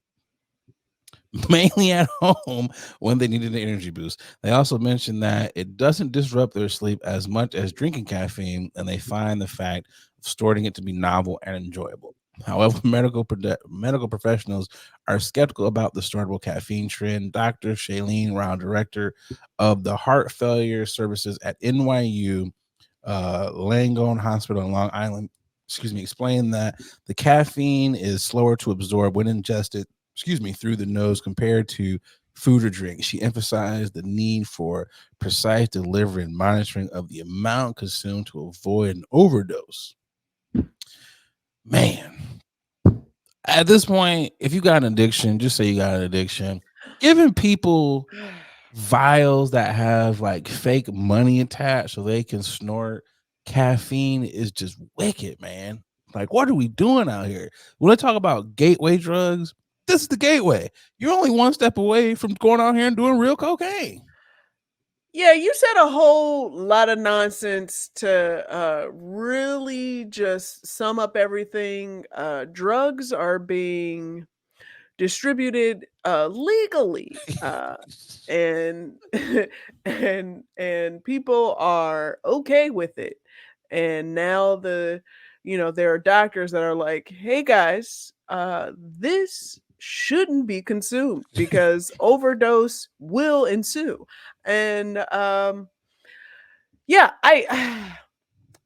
mainly at home when they needed an energy boost. They also mentioned that it doesn't disrupt their sleep as much as drinking caffeine, and they find the fact of storing it to be novel and enjoyable. However, medical professionals are skeptical about the startable caffeine trend. Dr. Shailene Rao, director of the Heart Failure Services at NYU Langone Hospital in Long Island, explained that the caffeine is slower to absorb when ingested, through the nose compared to food or drink. She emphasized the need for precise delivery and monitoring of the amount consumed to avoid an overdose. Man, at this point, if you got an addiction, just say you got an addiction. Giving people vials that have like fake money attached so they can snort caffeine is just wicked, man. Like, what are we doing out here? When I talk about gateway drugs, this is the gateway. You're only one step away from going out here and doing real cocaine. Yeah, you said a whole lot of nonsense to really just sum up everything. Drugs are being distributed legally, and and people are okay with it. And now there are doctors that are like, "Hey guys, this shouldn't be consumed because overdose will ensue." And yeah, I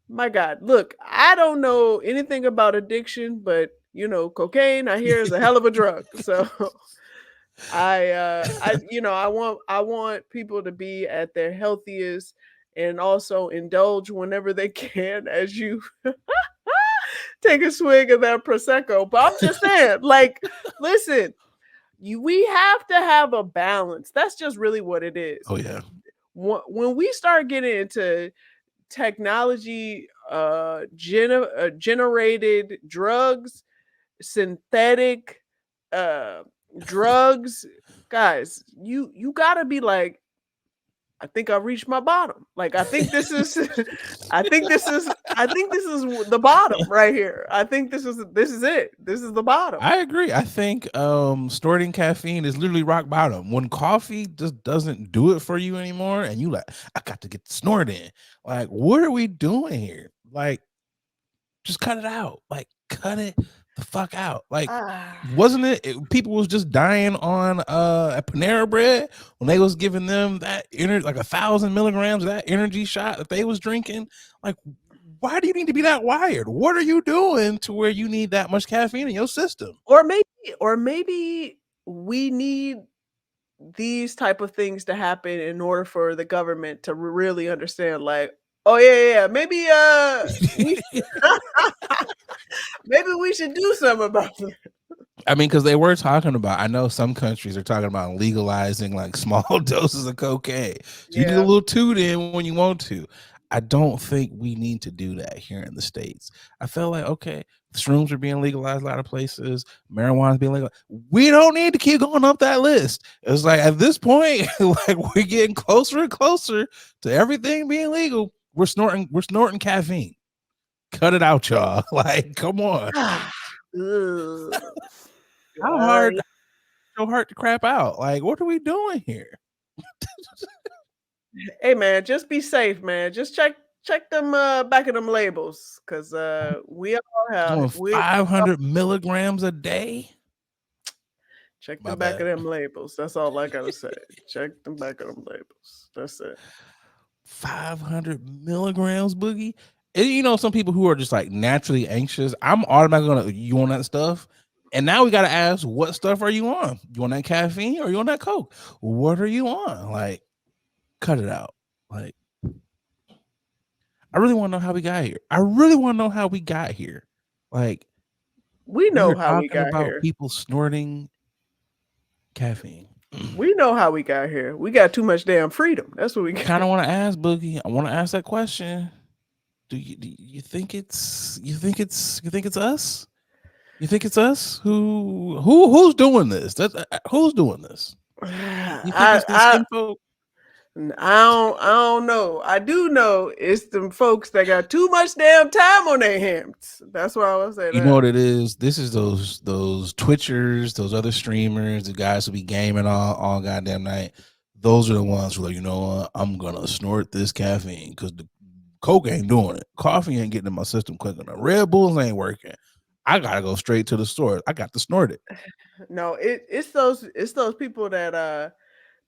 my God, look, I don't know anything about addiction, but cocaine I hear is a hell of a drug. So I want people to be at their healthiest and also indulge whenever they can as you take a swig of that prosecco. But I'm just saying, like, listen, we have to have a balance. That's just really what it is. Oh yeah. When we start getting into technology generated drugs, synthetic uh drugs, guys, you gotta be like, I think I reached my bottom. Like, I think this is the bottom right here. I think this is it. This is the bottom. I agree. I think snorting caffeine is literally rock bottom. When coffee just doesn't do it for you anymore, and you like, I got to get the snort in. Like, what are we doing here? Like, just cut it out. Like, cut it the fuck out. Like, wasn't people was just dying on a Panera Bread when they was giving them that energy, like 1,000 milligrams of that energy shot that they was drinking? Like, why do you need to be that wired? What are you doing to where you need that much caffeine in your system? Or maybe we need these type of things to happen in order for the government to really understand, like, oh yeah, maybe maybe we should do something about it. I mean, because they were talking about, I know some countries are talking about legalizing like small doses of cocaine. So you need a little toot in when you want to. I don't think we need to do that here in the States. I feel like, okay, shrooms are being legalized a lot of places, marijuana's being legal. We don't need to keep going up that list. It's like at this point, like we're getting closer and closer to everything being legal. We're snorting caffeine. Cut it out, y'all. Like, come on. How hard so hard to crap out? Like, what are we doing here? Hey man, just be safe, man. Just check them back of them labels, because we all Doing have 500 milligrams a day. check My them back bad. of them labels. That's all I gotta say. Check them back of them labels. That's it. 500 milligrams, Boogie. And you know, some people who are just like naturally anxious, I'm automatically gonna, you on that stuff. And now we gotta ask, what stuff are you on? You on that caffeine or you on that coke? What are you on? Like, cut it out. Like, I really want to know how we got here. I really want to know how we got here. Like, We we know are how we talking got about here. people snorting caffeine. We know how we got here. We got too much damn freedom. That's what we got. Kind of want to ask Boogie. I want to ask that question. Do you think it's us? You think it's us? Who's doing this? Who's doing this? You think it's the I skin folk? I don't know. I do know it's them folks that got too much damn time on their hands. That's why I would say You know that. what it is? This is those Twitchers, those other streamers, the guys who be gaming all goddamn night. Those are the ones who are like, you know what? I'm gonna snort this caffeine because the Coke ain't doing it. Coffee ain't getting in my system quick enough. Red Bulls ain't working. I gotta go straight to the store. I got to snort it. No, it's those people that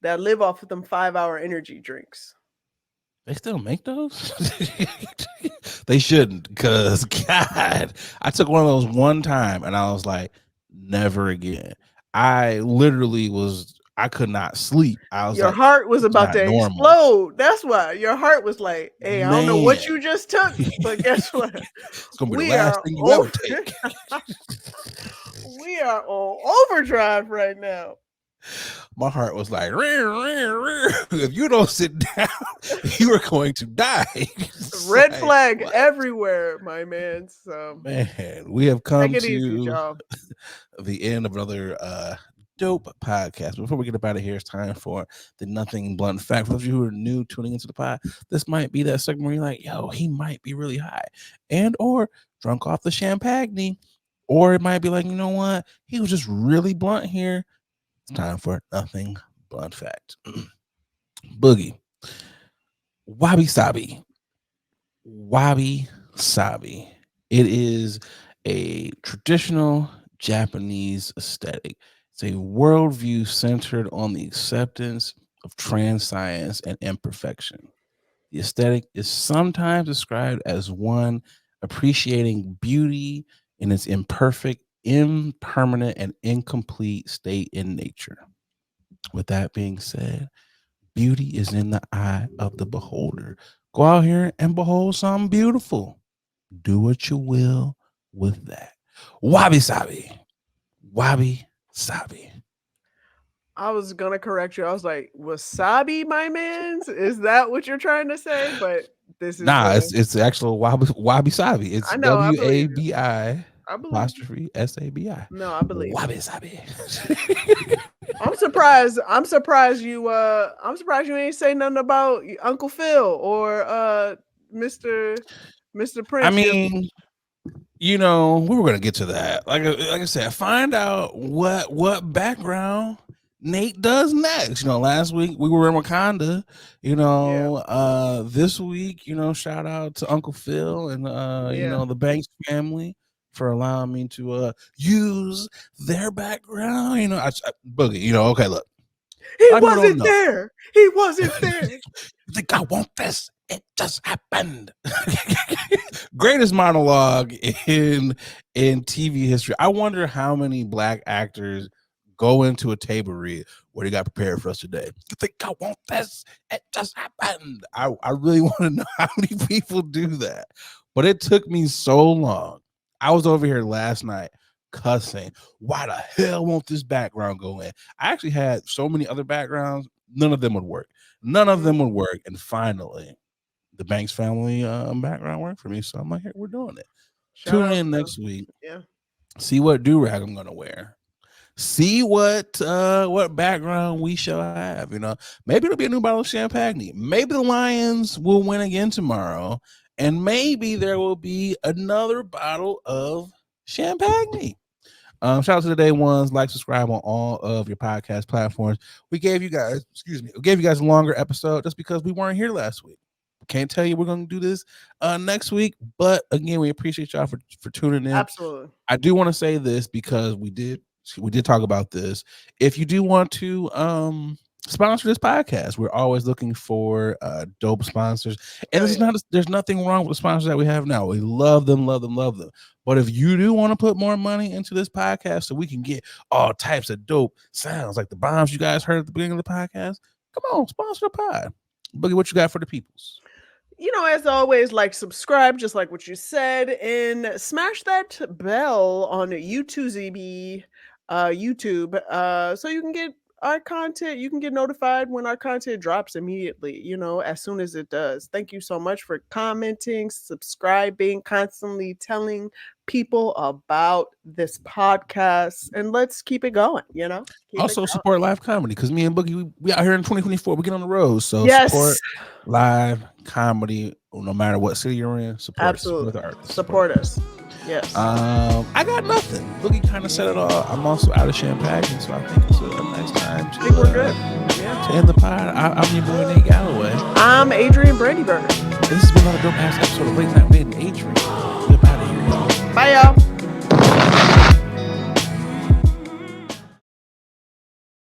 live off of them 5-hour energy drinks. They still make those? They shouldn't, because God, I took one of those one time and I was like, never again. I could not sleep. I was Your like, heart was this is about not to normal. explode. That's why your heart was like, "Hey, I don't know what Man, you just took, but guess what? it's gonna be the We last are thing you ever over. take. We are on overdrive right now." My heart was like, if you don't sit down, you are going to die. It's Red like, flag what? everywhere, my man. So Man, we have take come it easy, to y'all. the end of another dope podcast. Before we get up out of here, it's time for the nothing blunt fact. For those of you who are new tuning into the pod, this might be that segment where you're like, yo, he might be really high and or drunk off the champagne. Or it might be like, you know what? He was just really blunt here. It's time for nothing blunt fact. Boogie. Wabi sabi. Wabi sabi. It is a traditional Japanese aesthetic. It's a worldview centered on the acceptance of trans science and imperfection. The aesthetic is sometimes described as one appreciating beauty in its imperfect, impermanent, and incomplete state in nature. With that being said, beauty is in the eye of the beholder. Go out here and behold something beautiful. Do what you will with that. Wabi sabi. Wabi sabi. I was gonna correct you. I was like, "Wasabi, my man's." Is that what you're trying to say? But this is Nah, the. it's actual wabi sabi. It's I know. I believe you. WABI I believe you. apostrophe SABI. No, I believe you. Wabi sabi. I'm surprised. I'm surprised you. I'm surprised you ain't say nothing about Uncle Phil or Mr. Mr. I Prince. mean, we were gonna get to that. Like I said, find out what background Nate does next. Last week we were in Wakanda. Yeah. This week, shout out to Uncle Phil and Yeah. the Banks family for allowing me to use their background. Boogie. Okay, look, He a lot of people don't wasn't know. there. He wasn't there. You think I want this? It just happened. Greatest monologue in TV history. I wonder how many black actors go into a table read. What do you got prepared for us today? You think I want this? It just happened. I really want to know how many people do that. But it took me so long. I was over here last night cussing. Why the hell won't this background go in? I actually had so many other backgrounds. None of them would work. None of them would work. And finally, the Banks family background worked for me. So I'm like, hey, we're doing it. Shout Tune out in to next week. yeah. See what do-rag I'm gonna wear. See what background we shall have. Maybe it'll be a new bottle of champagne. Maybe the Lions will win again tomorrow, and maybe there will be another bottle of champagne. Shout out to the day ones. Like, subscribe on all of your podcast platforms. We gave you guys a longer episode just because we weren't here last week. Can't tell you we're going to do this next week, but again, we appreciate y'all for tuning in. Absolutely. I do want to say this because we did talk about this. If you do want to sponsor this podcast, we're always looking for dope sponsors, and there's nothing wrong with the sponsors that we have now. We love them. But if you do want to put more money into this podcast so we can get all types of dope sounds like the bombs you guys heard at the beginning of the podcast, come on, sponsor the pod. Boogie, what you got for the peoples? As always, subscribe, just like what you said, and smash that bell on YouTube, so you can get our content. You can get notified when our content drops immediately, as soon as it does. Thank you so much for commenting, subscribing, constantly telling people about this podcast. And let's keep it going, Keep it Also going. support live comedy because me and Boogie, we out here in 2024. We get on the road. So Yes. support live comedy no matter what city you're in. Absolutely. Support the artists. Support us. Yes. I got nothing. Boogie kind of said it all. I'm also out of champagne, so I think it's a nice time I think we're good. to end the pod. I'm your boy Nate Galloway. I'm Adrian Bradyberg. And this has been another dope ass episode of Late Night with Nate and Adrian. We're out of here, y'all. Bye, y'all.